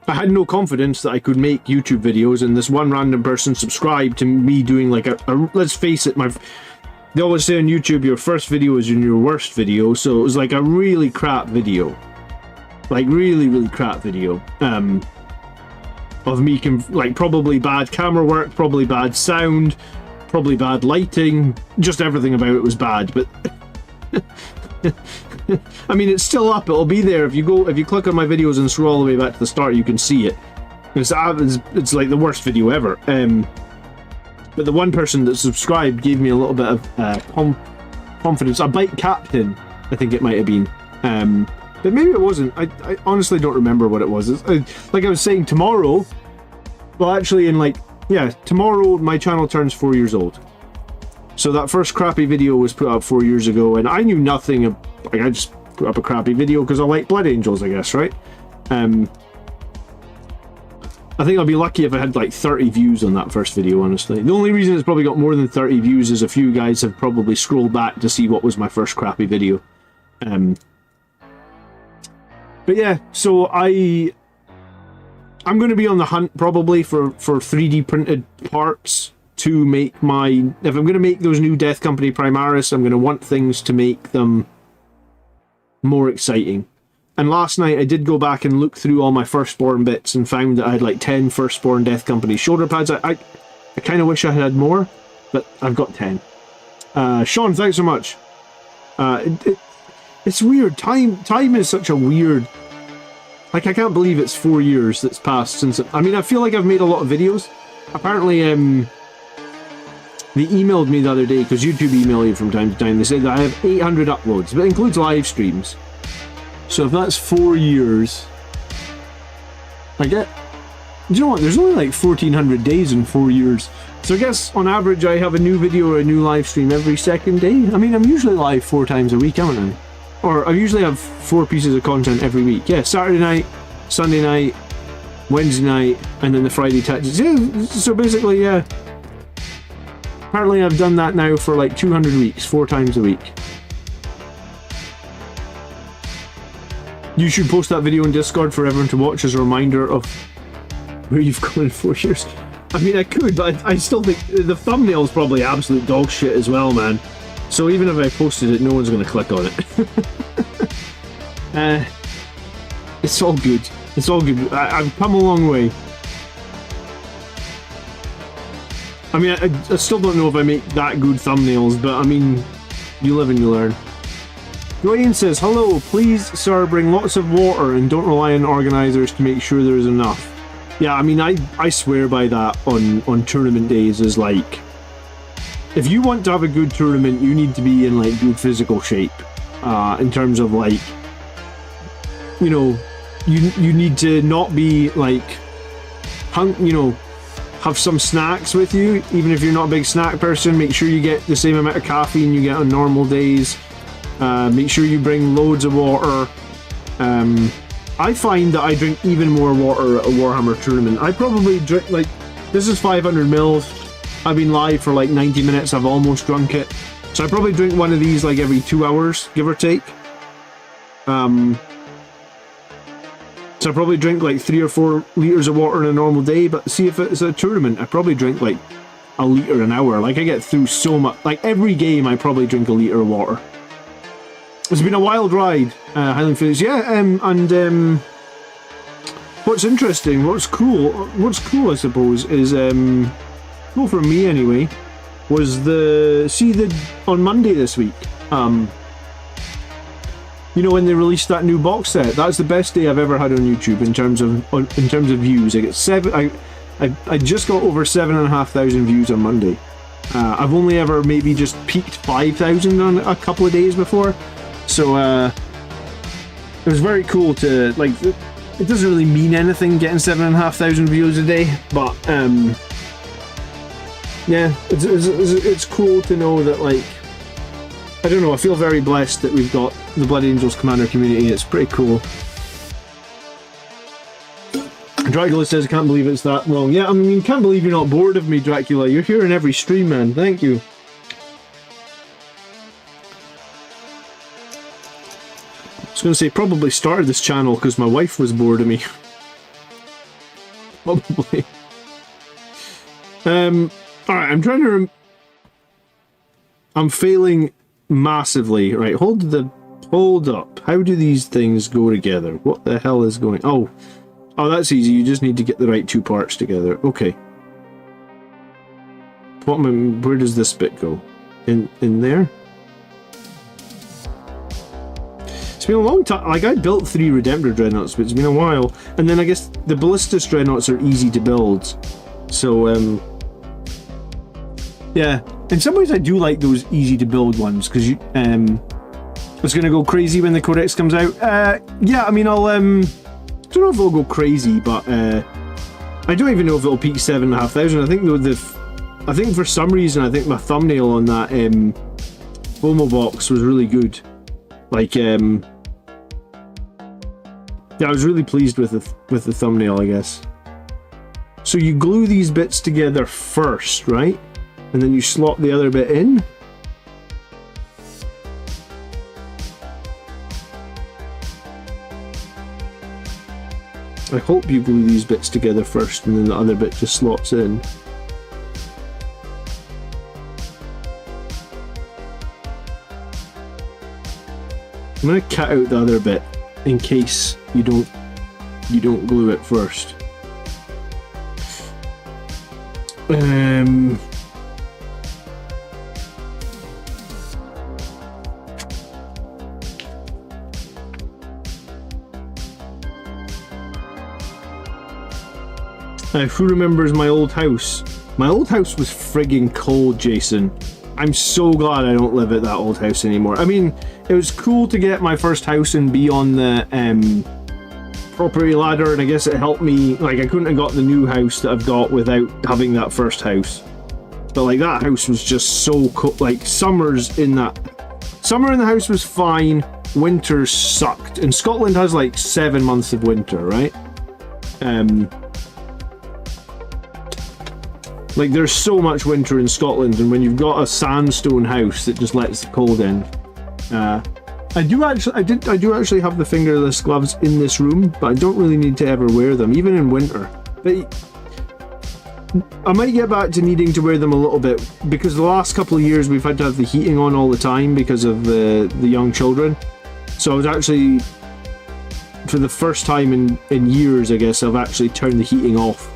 had no confidence that I could make YouTube videos, and this one random person subscribed to me doing like a let's face it, they always say on YouTube your first video is your worst video, so it was like a really crap video. Like really crap video. Of me, like probably bad camera work, probably bad sound, probably bad lighting, just everything about it was bad, but I mean, it's still up, it'll be there. If you click on my videos and scroll all the way back to the start, you can see it. It's like the worst video ever. But the one person that subscribed gave me a little bit of confidence. A bike captain, I think it might have been. But maybe it wasn't. I honestly don't remember what it was. Like I was saying, tomorrow... Well, actually, tomorrow my channel turns 4 years old. So that first crappy video was put up 4 years ago, and I knew nothing of... Like, I just put up a crappy video because I like Blood Angels, I guess, right? I think I'll be lucky if I had like 30 views on that first video, honestly. The only reason it's probably got more than 30 views is a few guys have probably scrolled back to see what was my first crappy video. But yeah, so I'm going to be on the hunt probably for 3D printed parts to make if I'm going to make those new Death Company Primaris, I'm going to want things to make them more exciting. And last night I did go back and look through all my Firstborn bits and found that I had like 10 Firstborn Death Company shoulder pads. I kind of wish I had more, but I've got 10. Sean, thanks so much. It's weird. Time is such a weird... Like, I can't believe it's 4 years that's passed since... I mean, I feel like I've made a lot of videos. Apparently, they emailed me the other day, because YouTube email you from time to time. They said that I have 800 uploads, but it includes live streams. So if that's 4 years... Do you know what? There's only like 1,400 days in 4 years. So I guess, on average, I have a new video or a new live stream every second day. I mean, I'm usually live 4 times a week, haven't I? Or I usually have 4 pieces of content every week. Yeah, Saturday night, Sunday night, Wednesday night, and then the Friday touches. Yeah, so basically, yeah. Apparently I've done that now for like 200 weeks, 4 times a week. You should post that video on Discord for everyone to watch as a reminder of where you've gone in 4 years. I mean, I could, but I still think the thumbnail's probably absolute dog shit as well, man. So even if I posted it, no one's going to click on it. It's all good. It's all good. I've come a long way. I mean, I still don't know if I make that good thumbnails, but I mean, you live and you learn. Dwayne says, hello, please, sir, bring lots of water and don't rely on organisers to make sure there's enough. Yeah, I mean, I swear by that on tournament days is like, if you want to have a good tournament, you need to be in like good physical shape. In terms of like, you know, you need to not be like, you know, have some snacks with you, even if you're not a big snack person. Make sure you get the same amount of caffeine you get on normal days. Make sure you bring loads of water. I find that I drink even more water at a Warhammer tournament. I probably drink like, this is 500 mils. I've been live for like 90 minutes. I've almost drunk it. So I probably drink one of these like every 2 hours, give or take. So I probably drink like 3 or 4 litres of water in a normal day, but see if it's a tournament, I probably drink like a litre an hour. Like I get through so much, like every game I probably drink a litre of water. It's been a wild ride, Highland Phoenix. Yeah, and what's interesting, what's cool I suppose, is, cool for me anyway, was on Monday this week, you know, when they released that new box set. That's the best day I've ever had on YouTube in terms of views. I get I just got over 7,500 views on Monday. I've only ever maybe just peaked 5,000 on a couple of days before. So it was very cool to, like, it doesn't really mean anything getting 7,500 views a day, but yeah, it's cool to know that, like, I don't know, I feel very blessed that we've got the Blood Angels Commander community. It's pretty cool. Dracula says, I can't believe it's that long. Yeah, I mean, can't believe you're not bored of me, Dracula. You're here in every stream, man. Thank you. I was going to say, probably started this channel because my wife was bored of me. Probably. Alright, I'm trying to... I'm failing massively. Right, hold up. How do these things go together? What the hell is going... Oh, that's easy. You just need to get the right 2 parts together. Okay. Where does this bit go? In there? It's been a long time. Like, I built 3 Redemptor Dreadnoughts, but it's been a while. And then I guess the Ballistus Dreadnoughts are easy to build. So, yeah. In some ways I do like those easy to build ones, because you, it's going to go crazy when the codex comes out. Yeah, I mean, I don't know if it'll go crazy, but I don't even know if it'll peak 7,500. I think for some reason, I think my thumbnail on that FOMO box was really good. Like, yeah, I was really pleased with the thumbnail, I guess. So you glue these bits together first, right? And then you slot the other bit in. I hope you glue these bits together first and then the other bit just slots in. I'm gonna cut out the other bit in case you don't glue it first. Who remembers my old house? My old house was frigging cold, Jason. I'm so glad I don't live at that old house anymore. I mean, it was cool to get my first house and be on the property ladder, and I guess it helped me. Like, I couldn't have got the new house that I've got without having that first house. But like, that house was just so cold. Like, summer in the house was fine. Winter sucked. And Scotland has like 7 months of winter, right? Like, there's so much winter in Scotland, and when you've got a sandstone house that just lets the cold in. I do actually have the fingerless gloves in this room, but I don't really need to ever wear them, even in winter. But I might get back to needing to wear them a little bit, because the last couple of years we've had to have the heating on all the time because of the young children. So I was actually, for the first time in years, I guess, I've actually turned the heating off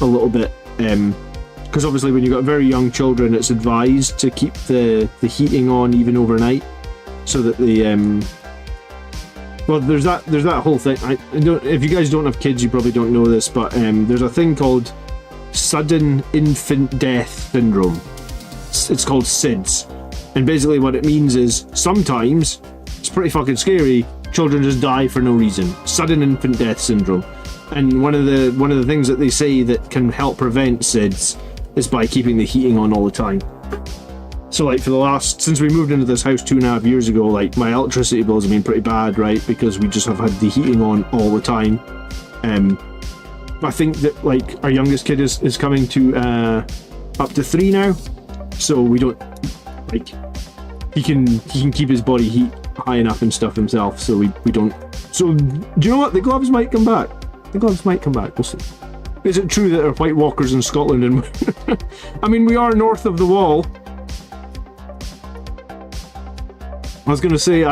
a little bit. Because obviously when you've got very young children, it's advised to keep the heating on even overnight, so that well, there's that whole thing. I don't, if you guys don't have kids, you probably don't know this, but there's a thing called sudden infant death syndrome. It's called SIDS, and basically what it means is sometimes it's pretty fucking scary. Children just die for no reason. Sudden infant death syndrome. And one of the things that they say that can help prevent SIDS is by keeping the heating on all the time. So like, since we moved into this house 2.5 years ago, like, my electricity bills have been pretty bad, right? Because we just have had the heating on all the time. I think that, like, our youngest kid is coming to up to 3 now, so we don't, like, he can keep his body heat high enough and stuff himself, so we don't. So do you know what? The gloves might come back. The gloves might come back. We'll see. Is it true that there are White Walkers in Scotland? And I mean, we are north of the wall. I was gonna say,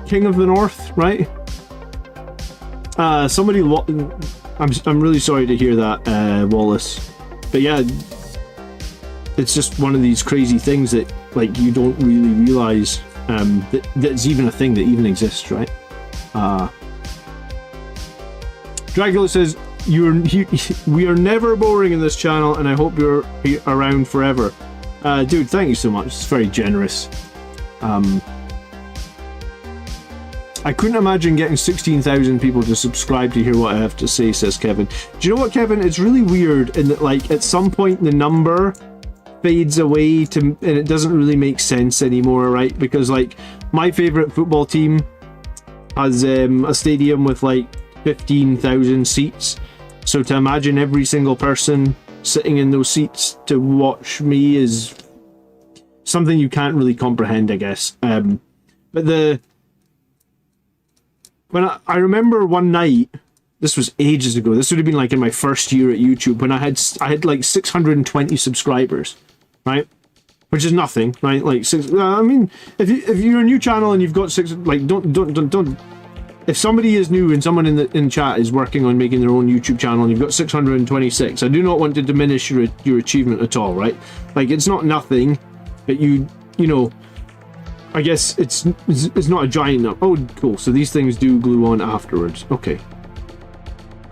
King of the North, right? I'm really sorry to hear that, Wallace. But yeah, it's just one of these crazy things that, like, you don't really realise that's even a thing that even exists, right? Dracula says, we are never boring in this channel, and I hope you're around forever. Dude, thank you so much. It's very generous. I couldn't imagine getting 16,000 people to subscribe to hear what I have to say, says Kevin. Do you know what, Kevin? It's really weird in that, like, at some point the number fades away and it doesn't really make sense anymore, right? Because, like, my favourite football team has a stadium with like 15,000 seats. So to imagine every single person sitting in those seats to watch me is something you can't really comprehend, I guess. But when I remember one night, this was ages ago, this would have been like in my first year at YouTube, when I had like 620 subscribers, right? Which is nothing, right? Like I mean, if you're a new channel and you've got don't. If somebody is new and someone in chat is working on making their own YouTube channel and you've got 626, I do not want to diminish your achievement at all, right? Like, it's not nothing, but you know, I guess it's not a giant number. Oh, cool. So these things do glue on afterwards. Okay.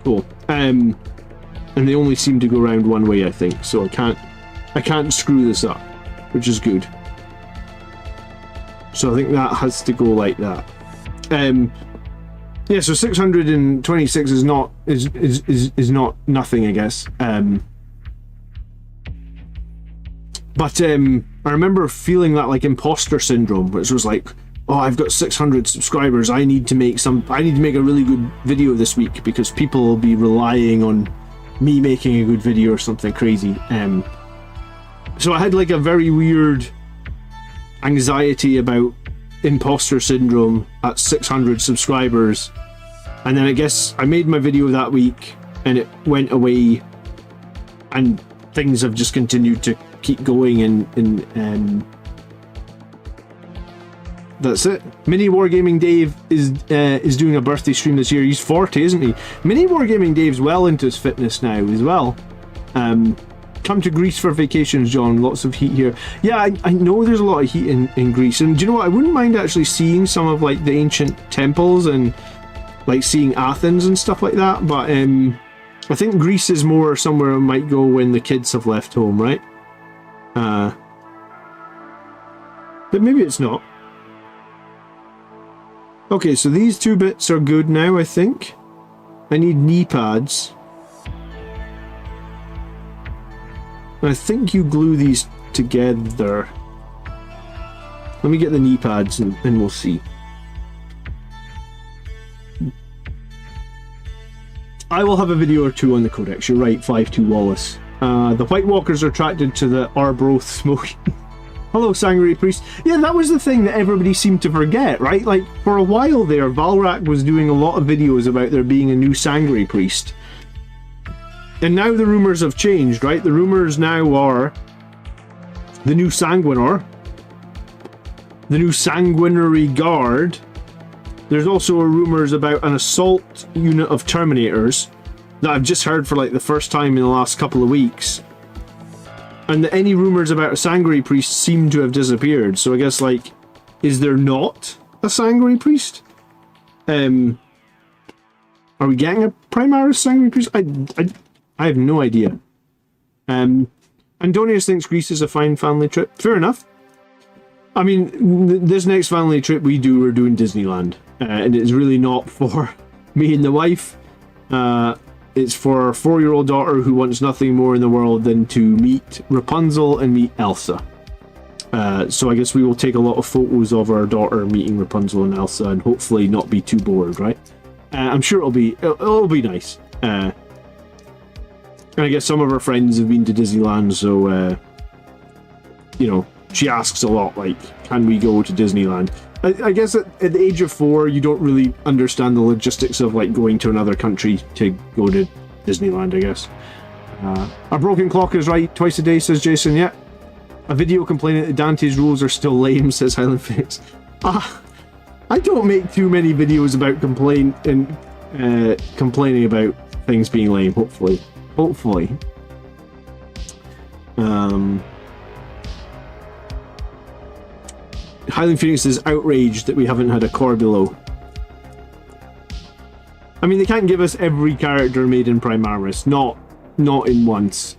Cool. And they only seem to go around one way, I think. So I can't screw this up, which is good. So I think that has to go like that. Yeah, so 626 is not nothing, I guess. But I remember feeling that, like, imposter syndrome, which was like, oh, I've got 600 subscribers. I need to make a really good video this week because people will be relying on me making a good video or something crazy. So I had like a very weird anxiety about imposter syndrome at 600 subscribers, and then I guess I made my video that week and it went away, and things have just continued to keep going, and that's it. Mini Wargaming Dave is doing a birthday stream this year. He's 40, isn't he? Mini Wargaming Dave's well into his fitness now as well. Come to Greece for vacations, John. Lots of heat here. Yeah, I know there's a lot of heat in Greece. And do you know what? I wouldn't mind actually seeing some of like the ancient temples and like seeing Athens and stuff like that. But I think Greece is more somewhere I might go when the kids have left home, right? But maybe it's not. Okay, so these 2 bits are good now, I think. I need knee pads. I think you glue these together. Let me get the knee pads and we'll see. I will have a video or 2 on the codex. You're right, 5-2 Wallace. The White Walkers are attracted to the Arbroath smoking. Hello, Sanguinary Priest. Yeah, that was the thing that everybody seemed to forget, right? Like, for a while there, Valrak was doing a lot of videos about there being a new Sanguinary Priest. And now the rumours have changed, right? The rumours now are the new Sanguinar, the new Sanguinary Guard. There's also rumours about an assault unit of Terminators that I've just heard for like the first time in the last couple of weeks. And any rumours about a Sanguinary Priest seem to have disappeared. So I guess, like, is there not a Sanguinary Priest? Are we getting a Primaris Sanguinary Priest? I have no idea. Antonius thinks Greece is a fine family trip. Fair enough. I mean, this next family trip we're doing Disneyland. And it's really not for me and the wife. It's for our 4-year-old daughter who wants nothing more in the world than to meet Rapunzel and meet Elsa. So I guess we will take a lot of photos of our daughter meeting Rapunzel and Elsa and hopefully not be too bored, right? I'm sure it'll be nice. And I guess some of her friends have been to Disneyland, so, you know, she asks a lot, like, can we go to Disneyland? I guess at the age of 4, you don't really understand the logistics of, like, going to another country to go to Disneyland, I guess. A broken clock is right twice a day, says Jason. Yeah. A video complaining that Dante's rules are still lame, says Highland Phoenix. I don't make too many videos about complaining about things being lame, hopefully. Highland Phoenix is outraged that we haven't had a Corbulo. I mean, they can't give us every character made in Primaris, not in once.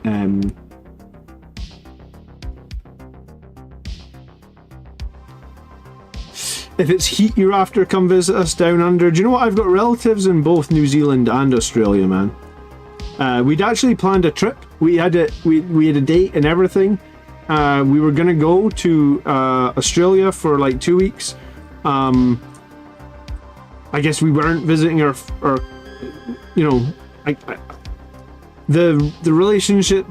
If it's heat you're after, come visit us down under. Do you know what? I've got relatives in both New Zealand and Australia, man. We'd actually planned a trip. We had a date and everything. We were gonna go to Australia for like 2 weeks. I guess we weren't visiting our you know, the relationship.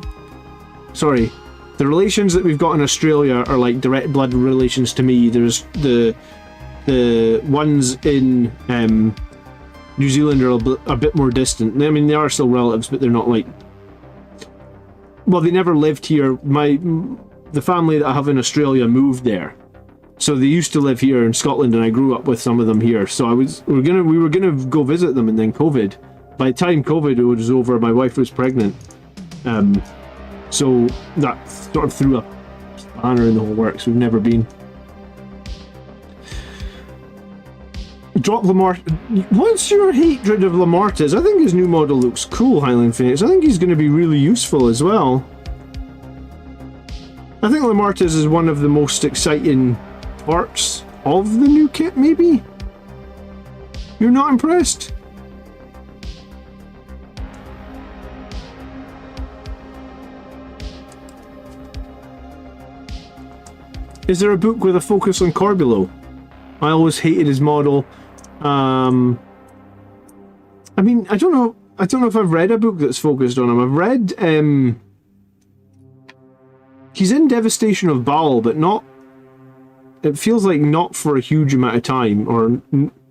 Sorry, the relations that we've got in Australia are like direct blood relations to me. There's the ones in New Zealand are a bit more distant. I mean, they are still relatives, but they're not like. Well, they never lived here. The family that I have in Australia moved there, so they used to live here in Scotland, and I grew up with some of them here. So we were gonna go visit them, and then COVID. By the time COVID was over, my wife was pregnant. So that sort of threw a spanner in the whole works. We've never been. Drop Lamart. What's your hatred of Lamartis? I think his new model looks cool, Highland Phoenix. I think he's going to be really useful as well. I think Lamartis is one of the most exciting parts of the new kit, maybe? You're not impressed? Is there a book with a focus on Corbulo? I always hated his model. I mean, I don't know if I've read a book that's focused on him. I've read, he's in Devastation of Baal, but not, it feels like not for a huge amount of time,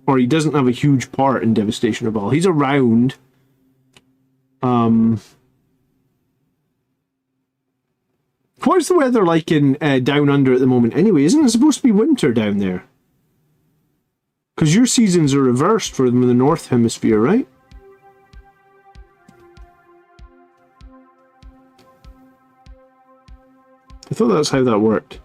or he doesn't have a huge part in Devastation of Baal. He's around. What's the weather like in Down Under at the moment anyway? Isn't it supposed to be winter down there? Because your seasons are reversed for them in the North Hemisphere, right? I thought that's how that worked.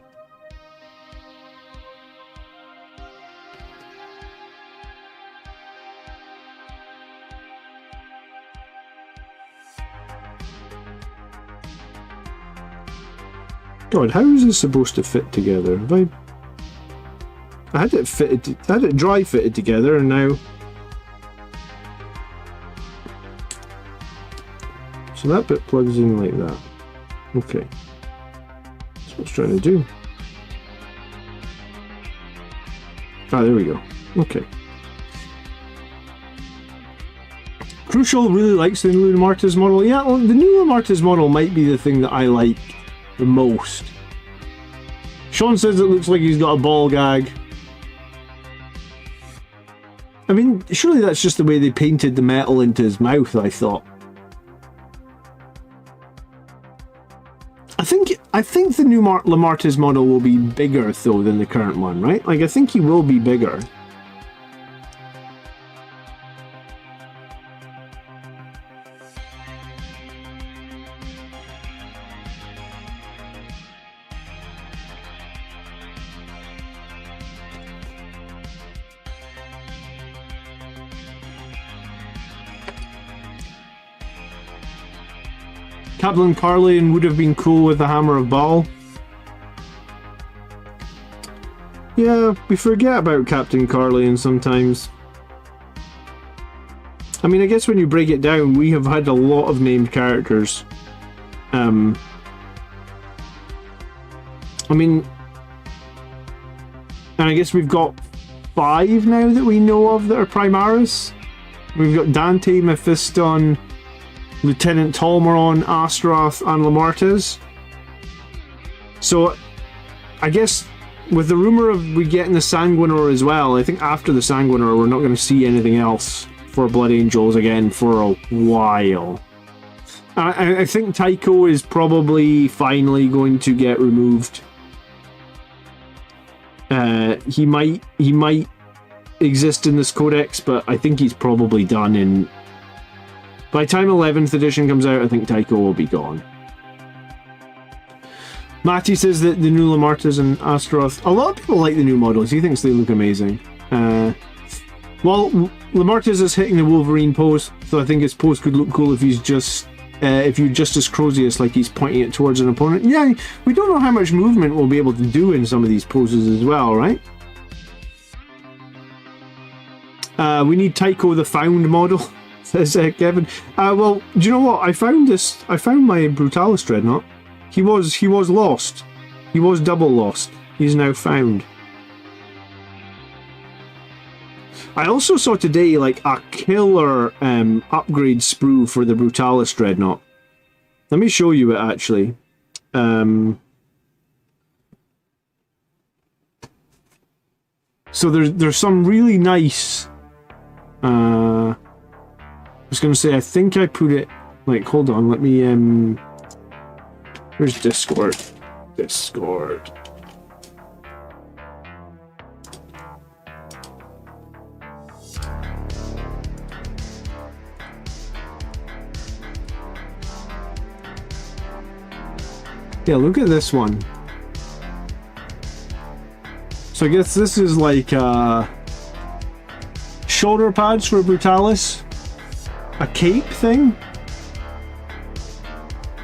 God, how is this supposed to fit together? Have I had it fitted, I had it dry fitted together, and now. So that bit plugs in like that. Okay. That's what it's trying to do. Ah, there we go. Okay. Crucial really likes the new Lamartis model. Yeah, well, the new Lamartis model might be the thing that I like the most. Sean says it looks like he's got a ball gag. I mean, surely that's just the way they painted the metal into his mouth, I thought. I think the new Lamartis model will be bigger, though, than the current one, right? Like, I think he will be bigger. Captain Carlian would have been cool with the Hammer of Baal. Yeah, we forget about Captain Carlian sometimes. I mean, I guess when you break it down, we have had a lot of named characters. I mean, and I guess we've got 5 now that we know of that are Primaris. We've got Dante, Mephiston, Lieutenant Tolmeron, Astaroth, and Lamartis. So, I guess with the rumour of we getting the Sanguinary as well, I think after the Sanguinary we're not going to see anything else for Blood Angels again for a while. I think Tycho is probably finally going to get removed. He might exist in this codex, but I think he's probably done in. By the time 11th edition comes out, I think Tycho will be gone. Matty says that the new Lamartis and Astaroth, a lot of people like the new models. He thinks they look amazing. Well, Lamartis is hitting the Wolverine pose, so I think his pose could look cool if he's just if you're Justus Crozius, like he's pointing it towards an opponent. Yeah, we don't know how much movement we'll be able to do in some of these poses as well, right? We need Tycho the Found model, says Kevin. Well, do you know what? I found my Brutalis Dreadnought. He was lost. He was double lost. He's now found. I also saw today like a killer upgrade sprue for the Brutalis Dreadnought. Let me show you it actually. So there's some really nice. I was gonna say I think I put it like hold on. Let me Where's Discord? Discord. Yeah, look at this one. So I guess this is like shoulder pads for Brutalis, a cape thing,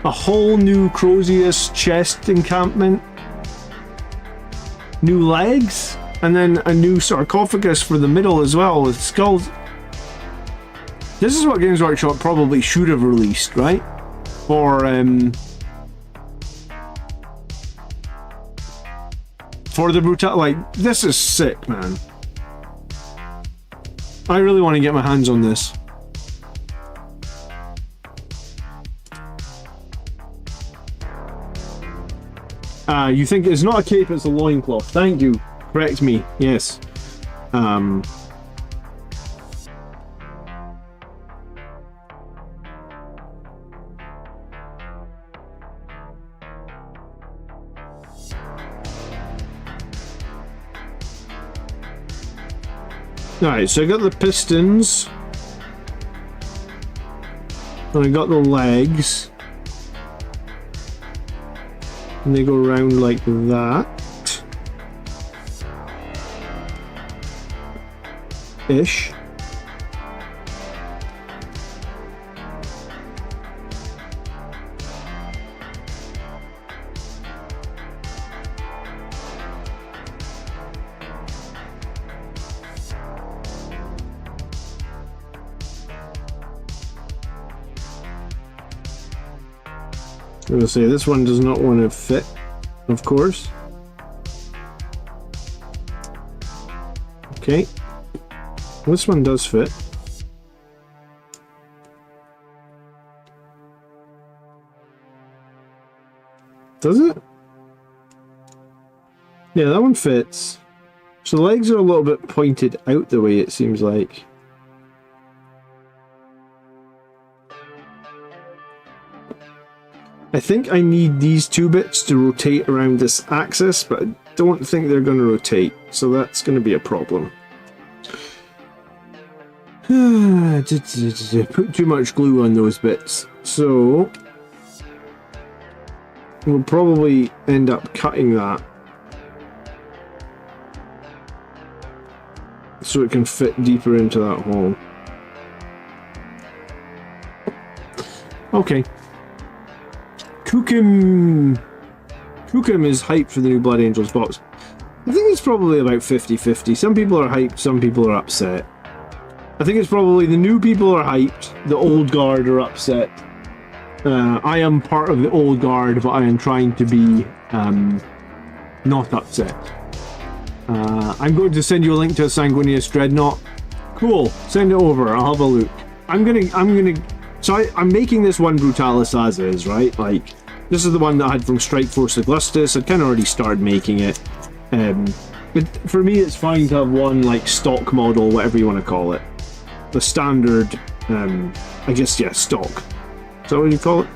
a whole new Crozius chest encampment, new legs, and then a new sarcophagus for the middle as well with skulls. This is what Games Workshop probably should have released, right? For the Brutal, like, this is sick, man. I really want to get my hands on this. You think it's not a cape, it's a loincloth. Thank you. Correct me. Yes. Alright, so I got the pistons. And I got the legs. And they go around like that. Ish. I'm gonna say this one does not want to fit, of course. Okay. This one does fit. Does it? Yeah, that one fits. So the legs are a little bit pointed out the way, it seems like. I think I need these two bits to rotate around this axis, but I don't think they're going to rotate, so that's going to be a problem. Put too much glue on those bits, so we'll probably end up cutting that so it can fit deeper into that hole. Okay. Kukum is hyped for the new Blood Angels box. I think it's probably about 50-50. Some people are hyped, some people are upset. I think it's probably the new people are hyped, the old guard are upset. I am part of the old guard, but I am trying to be not upset. I'm going to send you a link to a Sanguinary Dreadnought. Cool, send it over, I'll have a look. I'm making this one Brutalis as is, right? Like, this is the one that I had from Strike Force Augustus. I'd kind of already started making it. But for me, it's fine to have one, like, stock model, whatever you want to call it. The standard, I guess, yeah, stock. Is that what you call it?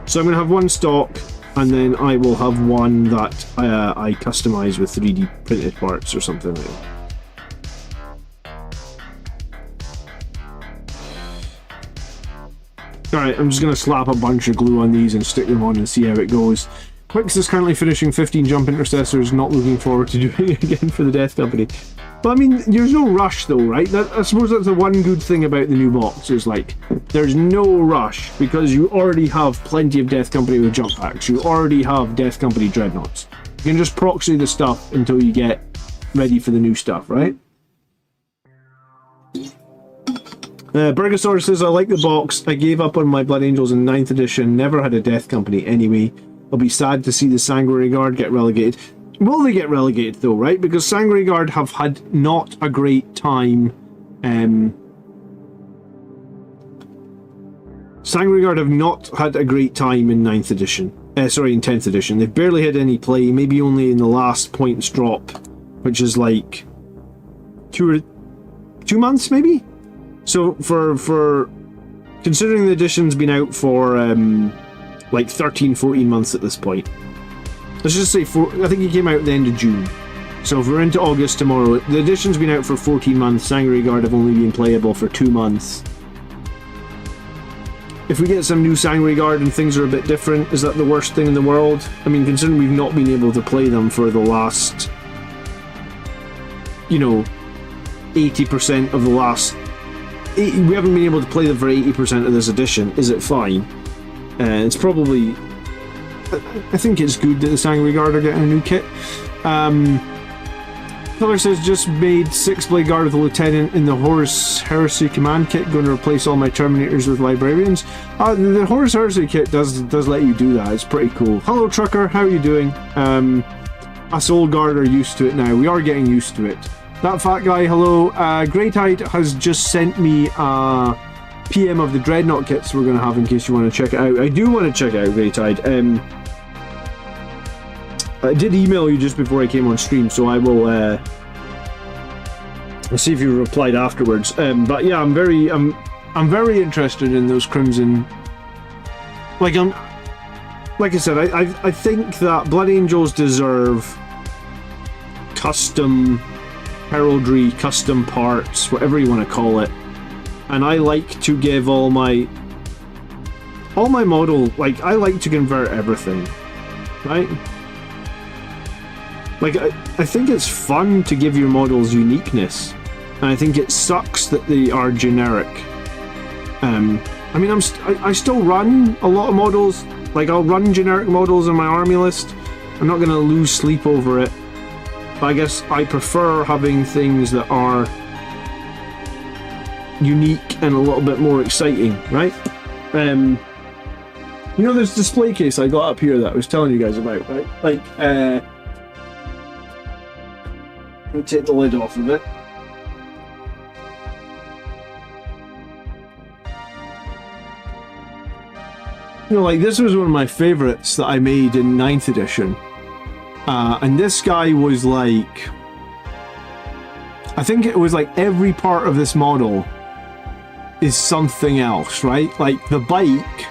So I'm going to have one stock, and then I will have one that I customize with 3D printed parts or something like that. Alright, I'm just going to slap a bunch of glue on these and stick them on and see how it goes. Quix is currently finishing 15 jump intercessors, not looking forward to doing it again for the Death Company. But I mean, there's no rush though, right? I suppose that's the one good thing about the new box, is like, there's no rush, because you already have plenty of Death Company with jump packs. You already have Death Company Dreadnoughts. You can just proxy the stuff until you get ready for the new stuff, right? Burgosaur says, I like the box. I gave up on my Blood Angels in 9th edition. Never had a Death Company anyway. I'll be sad to see the Sanguinary Guard get relegated. Will they get relegated though, right? Because Sanguinary Guard have had not a great time. Sanguinary Guard have not had a great time in 9th edition. Sorry, in 10th edition. They've barely had any play, maybe only in the last points drop, which is like 2 months maybe? So for considering the edition's been out for like 13-14 months at this point. Let's just say I think it came out at the end of June. So if we're into August tomorrow, the edition's been out for 14 months, Sanguinary Guard have only been playable for 2 months. If we get some new Sanguinary Guard and things are a bit different, is that the worst thing in the world? I mean, considering we've not been able to play them for the last, you know, 80% of the last... We haven't been able to play them for 80% of this edition. Is it fine? It's probably... I think it's good that the Sanguinary Guard are getting a new kit. Pillar says, just made 6-blade guard with the Lieutenant in the Horus Heresy command kit. Going to replace all my Terminators with Librarians. The Horus Heresy kit does let you do that. It's pretty cool. Hello Trucker, how are you doing? Us old guard are used to it now. We are getting used to it. That fat guy, hello. Greytide has just sent me a PM of the Dreadnought kits we're going to have in case you want to check it out. I do want to check it out, Greytide. I did email you just before I came on stream, so I will I'll see if you replied afterwards. But yeah, I'm very interested in those Crimson. Like like I said, I think that Blood Angels deserve custom heraldry, custom parts, whatever you want to call it. And I like to give all my model, like, I like to convert everything, right? Like, I think it's fun to give your models uniqueness, and I think it sucks that they are generic. I mean, I still run a lot of models. Like, I'll run generic models in my army list. I'm not going to lose sleep over it. But I guess I prefer having things that are unique and a little bit more exciting, right? You know, this display case I got up here that I was telling you guys about, right? Like, let me take the lid off of it. You know, like, this was one of my favorites that I made in 9th edition. And this guy was like... I think it was like every part of this model is something else, right? Like, the bike...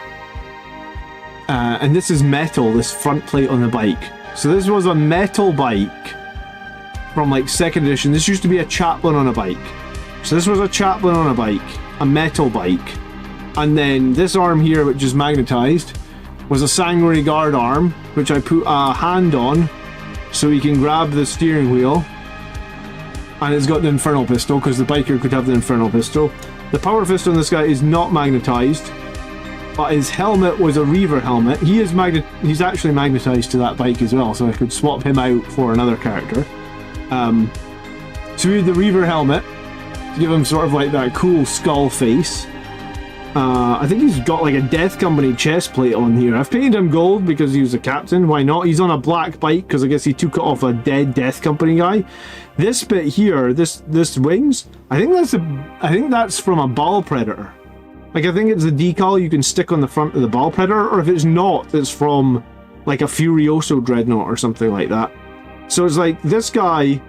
and this is metal, this front plate on the bike. So this was a metal bike from, like, 2nd edition. This used to be a chaplain on a bike. So this was a chaplain on a bike, a metal bike. And then this arm here, which is magnetized, was a Sanguinary guard arm, which I put a hand on so he can grab the steering wheel. And it's got the Infernal Pistol, because the biker could have the Infernal Pistol. The Power Fist on this guy is not magnetized, but his helmet was a Reaver helmet. He's actually magnetized to that bike as well, so I could swap him out for another character. So we had the Reaver helmet to give him sort of like that cool skull face. I think he's got like a Death Company chest plate on here. I've painted him gold because he was a captain. Why not? He's on a black bike because I guess he took it off a dead Death Company guy. This bit here, this wings, I think that's from a Ball Predator. Like, I think it's the decal you can stick on the front of the Ball Predator, or if it's not, it's from like a Furioso Dreadnought or something like that. So it's like, this guy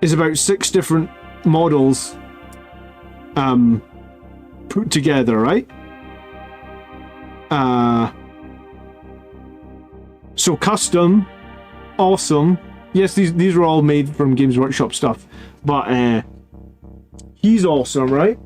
is about 6 different models put together, right? So custom, awesome. Yes, these were all made from Games Workshop stuff, but he's awesome, right?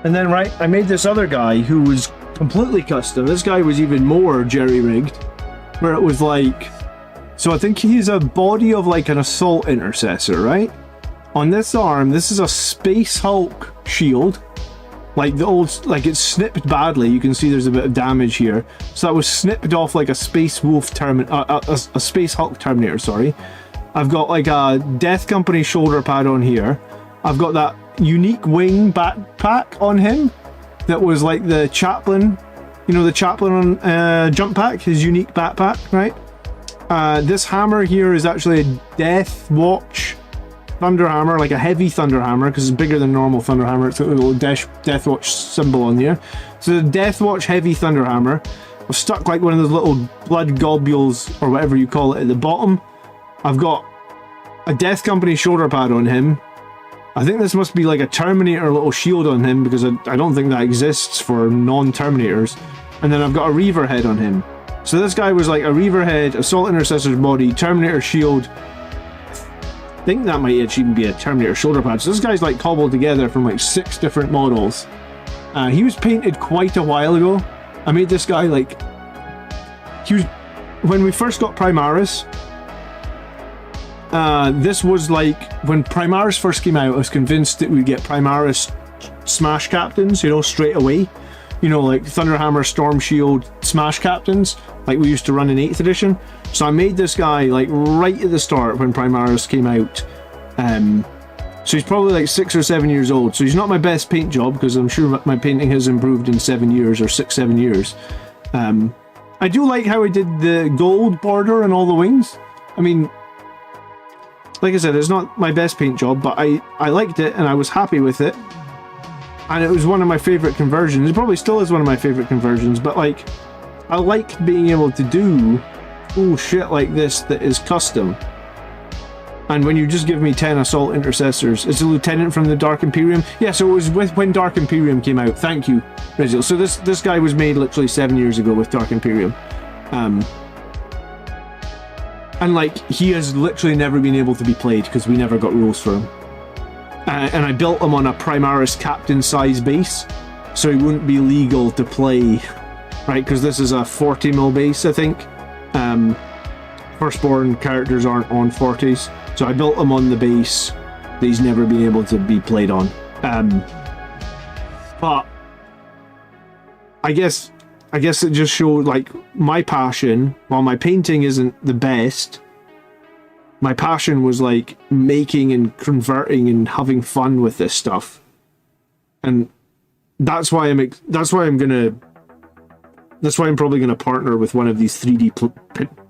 And then, right, I made this other guy who was completely custom. This guy was even more jerry-rigged, where it was like... So I think he's a body of like an assault intercessor, right? On this arm, this is a Space Hulk shield. Like the old, like it's snipped badly. You can see there's a bit of damage here. So that was snipped off like a Space Wolf a Space Hulk Terminator, sorry. I've got like a Death Company shoulder pad on here. I've got that unique wing backpack on him that was like the chaplain, you know, the chaplain on jump pack, his unique backpack, right? This hammer here is actually a Death Watch thunder hammer, like a heavy thunder hammer, because it's bigger than normal thunder hammer. It's got a little Death Watch symbol on here. So the Death Watch heavy thunder hammer, I've stuck like one of those little blood globules or whatever you call it at the bottom. I've got a Death Company shoulder pad on him. I think this must be like a Terminator little shield on him, because I don't think that exists for non-Terminators. And then I've got a Reaver head on him. So this guy was like a Reaver head, Assault Intercessor's body, Terminator shield. I think that might actually even be a Terminator shoulder pad. So this guy's like cobbled together from like 6 different models. He was painted quite a while ago. I made this guy like... When we first got Primaris, this was like, when Primaris first came out, I was convinced that we'd get Primaris Smash Captains, you know, straight away. you know, like Thunderhammer, Storm Shield, Smash Captains, like we used to run in 8th edition. So I made this guy like right at the start when Primaris came out. So he's probably like 6 or 7 years old. So he's not my best paint job, because I'm sure my painting has improved in 7 years or 6-7 years. I do like how I did the gold border and all the wings. I mean, like I said, it's not my best paint job, but I liked it and I was happy with it. And it was one of my favourite conversions. It probably still is one of my favourite conversions, but like, I like being able to do cool shit like this that is custom. And when you just give me 10 Assault Intercessors, it's a Lieutenant from the Dark Imperium. Yeah, so it was when Dark Imperium came out. Thank you, Rizil. So this guy was made literally 7 years ago with Dark Imperium. And like, he has literally never been able to be played because we never got rules for him. And I built him on a Primaris Captain size base, so he wouldn't be legal to play, right? Because this is a 40mm base, I think. Firstborn characters aren't on 40s, so I built him on the base that he's never been able to be played on. But I guess it just showed like my passion. While my painting isn't the best, my passion was like making and converting and having fun with this stuff, and that's why I'm probably gonna partner with one of these 3D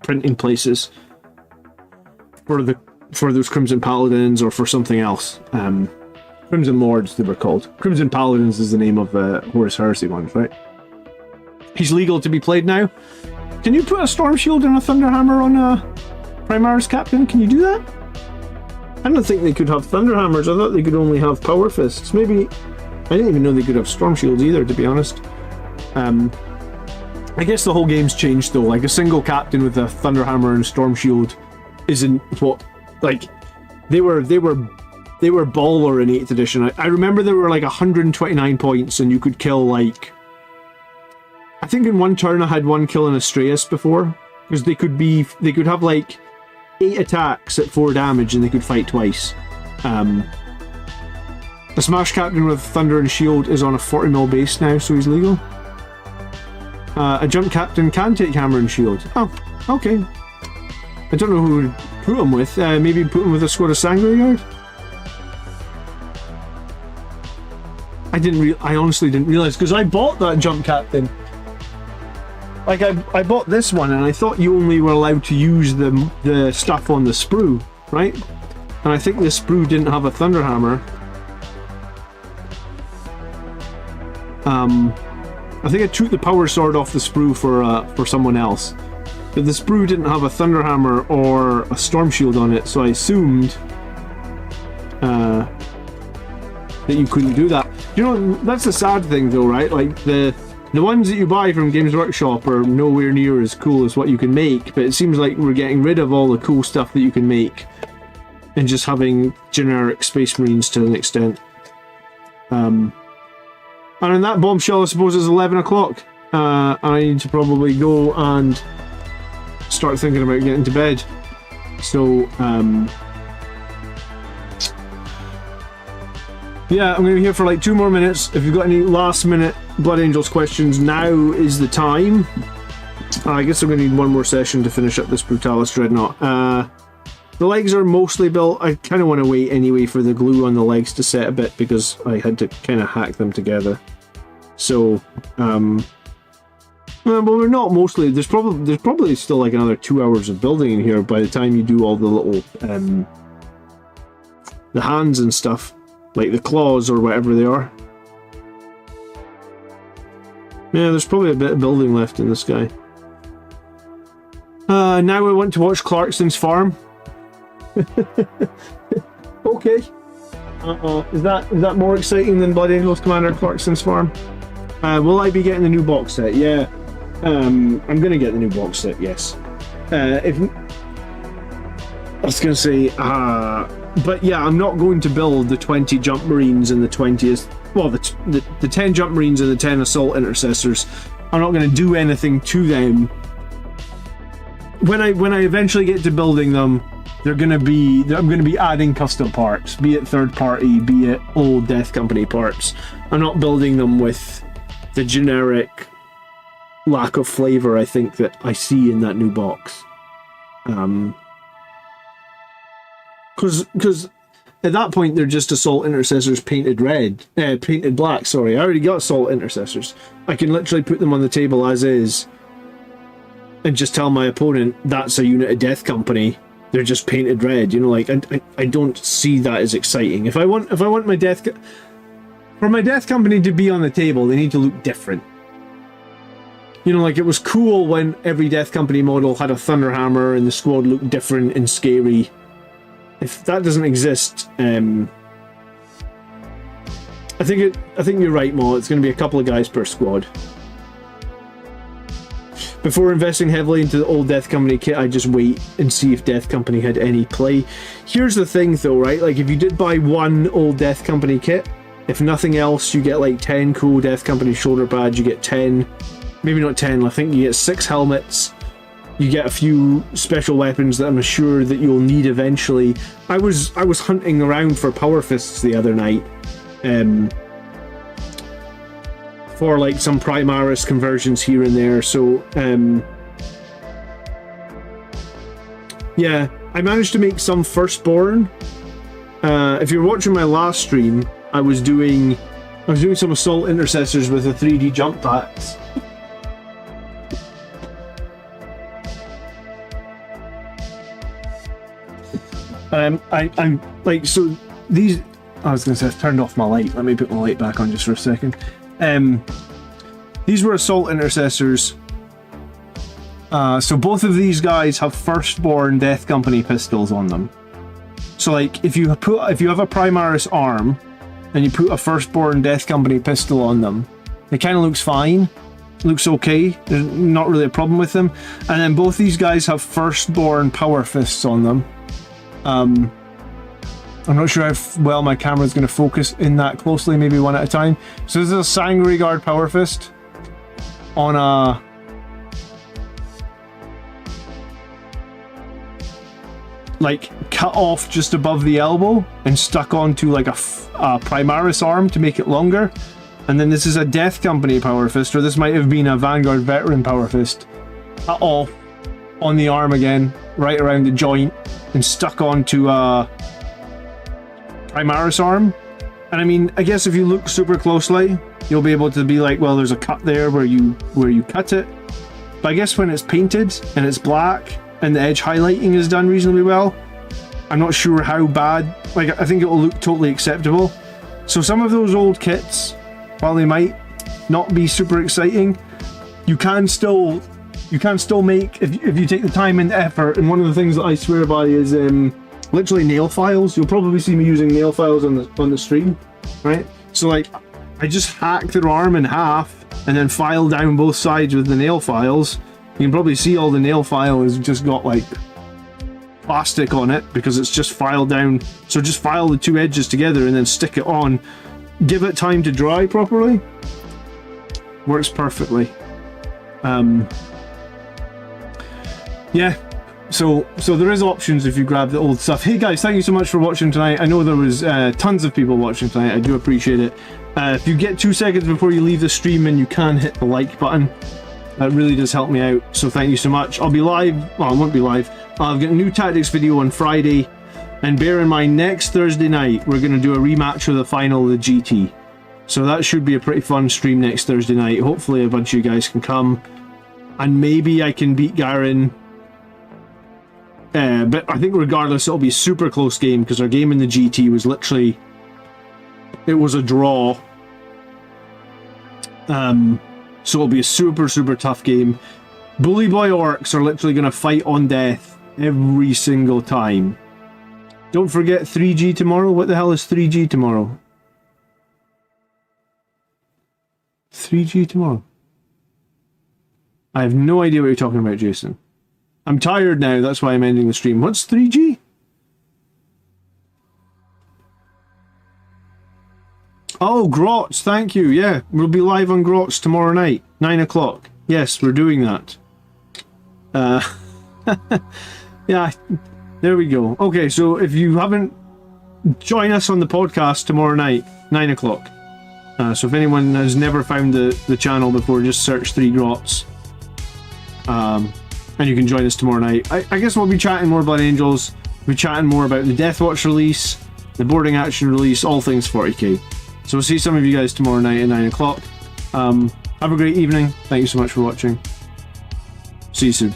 printing places for those Crimson Paladins or for something else. Crimson Lords they were called. Crimson Paladins is the name of Horus Heresy ones, right? He's legal to be played now. Can you put a Storm Shield and a Thunderhammer on a Primaris Captain? Can you do that? I don't think they could have Thunderhammers. I thought they could only have Power Fists. Maybe. I didn't even know they could have Storm Shields either, to be honest. I guess the whole game's changed though. Like a single captain with a Thunderhammer and a Storm Shield isn't what, like, they were baller in 8th edition. I remember there were like 129 points and you could kill like, I think in one turn I had one kill an Astraeus before, because they could have like 8 attacks at 4 damage and they could fight twice. The Smash Captain with Thunder and Shield is on a 40mm base now, so he's legal. A Jump Captain can take Hammer and Shield. Oh, okay. I don't know who would put him with. Maybe put him with a squad of Sanguinary. I honestly didn't realise, because I bought that Jump Captain. Like, I bought this one, and I thought you only were allowed to use the stuff on the sprue, right? And I think the sprue didn't have a Thunderhammer. I think I took the power sword off the sprue for someone else. But the sprue didn't have a Thunderhammer or a Storm Shield on it, so I assumed that you couldn't do that. You know, that's the sad thing though, right? Like, the ones that you buy from Games Workshop are nowhere near as cool as what you can make, but it seems like we're getting rid of all the cool stuff that you can make and just having generic Space Marines to an extent. And in that bombshell, I suppose it's 11 o'clock. I need to probably go and start thinking about getting to bed. So, yeah, I'm going to be here for like 2 more minutes. If you've got any last minute Blood Angels questions, now is the time. I guess I'm going to need one more session to finish up this Brutalis Dreadnought. The legs are mostly built. I kind of want to wait anyway for the glue on the legs to set a bit, because I had to kind of hack them together. So, well, we're not mostly. There's probably still like another 2 hours of building in here by the time you do all the little the hands and stuff, like the claws or whatever they are. Yeah, there's probably a bit of building left in this guy. Now I want to watch Clarkson's farm. Okay. Is that more exciting than Blood Angels Commander Clarkson's farm? Will I be getting the new box set? Yeah. I'm gonna get the new box set, yes. If I was gonna say, but yeah, I'm not going to build the 20 Jump Marines and the 20th. Well, the 10 Jump Marines and the 10 Assault Intercessors. I'm not going to do anything to them. When I eventually get to building them, I'm going to be adding custom parts, be it third party, be it old Death Company parts. I'm not building them with the generic lack of flavor I think that I see in that new box. Because at that point they're just assault intercessors painted black. Sorry, I already got assault intercessors. I can literally put them on the table as is, and just tell my opponent that's a unit of Death Company. They're just painted red. You know, like I don't see that as exciting. If I want my for my Death Company to be on the table, they need to look different. You know, like it was cool when every Death Company model had a Thunderhammer and the squad looked different and scary. If that doesn't exist, I think you're right, Mo. It's going to be a couple of guys per squad. Before investing heavily into the old Death Company kit, I just wait and see if Death Company had any play. Here's the thing, though, right? Like, if you did buy one old Death Company kit, if nothing else, you get like 10 cool Death Company shoulder pads. You get 10, maybe not 10. I think you get 6 helmets. You get a few special weapons that I'm sure that you'll need eventually. I was hunting around for power fists the other night, for like some Primaris conversions here and there. So yeah, I managed to make some Firstborn. If you're watching my last stream, I was doing some assault intercessors with a 3D jump packs. I'm like, so these, I was going to say I've turned off my light. Let me put my light back on just for a second. These were assault intercessors. So both of these guys have Firstborn Death Company pistols on them. So like if you have a Primaris arm and you put a Firstborn Death Company pistol on them, it kind of looks fine. Looks okay. There's not really a problem with them. And then both these guys have Firstborn power fists on them. I'm not sure how well my camera is going to focus in that closely, maybe one at a time. So this is a Sanguinary Guard Power Fist on a like cut off just above the elbow and stuck onto like a Primaris arm to make it longer. And then this is a Death Company Power Fist, or this might have been a Vanguard Veteran Power Fist, cut off on the arm again, right around the joint, and stuck onto a Primaris arm. And I mean, I guess if you look super closely, you'll be able to be like, well, there's a cut there where you cut it. But I guess when it's painted and it's black and the edge highlighting is done reasonably well, I'm not sure how bad. Like, I think it will look totally acceptable. So some of those old kits, while they might not be super exciting, you can still make, if you take the time and effort. And one of the things that I swear by is literally nail files. You'll probably see me using nail files on the stream, right? So like, I just hack their arm in half and then file down both sides with the nail files. You can probably see all the nail file has just got like plastic on it because it's just filed down. So just file the two edges together and then stick it on. Give it time to dry properly. Works perfectly. Yeah, so there is options if you grab the old stuff. Hey guys, thank you so much for watching tonight. I know there was tons of people watching tonight. I do appreciate it. If you get 2 seconds before you leave the stream and you can hit the like button, that really does help me out. So thank you so much. I'll be live. Well, I won't be live. I've got a new tactics video on Friday. And bear in mind, next Thursday night, we're going to do a rematch of the final of the GT. So that should be a pretty fun stream next Thursday night. Hopefully a bunch of you guys can come. And maybe I can beat Garen. But I think regardless, it'll be a super close game because our game in the GT was literally... It was a draw. So it'll be a super, super tough game. Bully Boy Orcs are literally going to fight on death every single time. Don't forget 3G tomorrow. What the hell is 3G tomorrow? 3G tomorrow? I have no idea what you're talking about, Jason. I'm tired now, that's why I'm ending the stream. What's 3G? Oh, Grots, thank you. Yeah, we'll be live on Grots tomorrow night, 9 o'clock. Yes, we're doing that. Yeah, there we go. Okay, so if you haven't, join us on the podcast tomorrow night, 9 o'clock. So if anyone has never found the channel before, just search 3 Grots. And you can join us tomorrow night. I guess we'll be chatting more about Angels. We'll be chatting more about the Deathwatch release, the boarding action release, all things 40k. So we'll see some of you guys tomorrow night at 9 o'clock. Have a great evening. Thank you so much for watching. See you soon.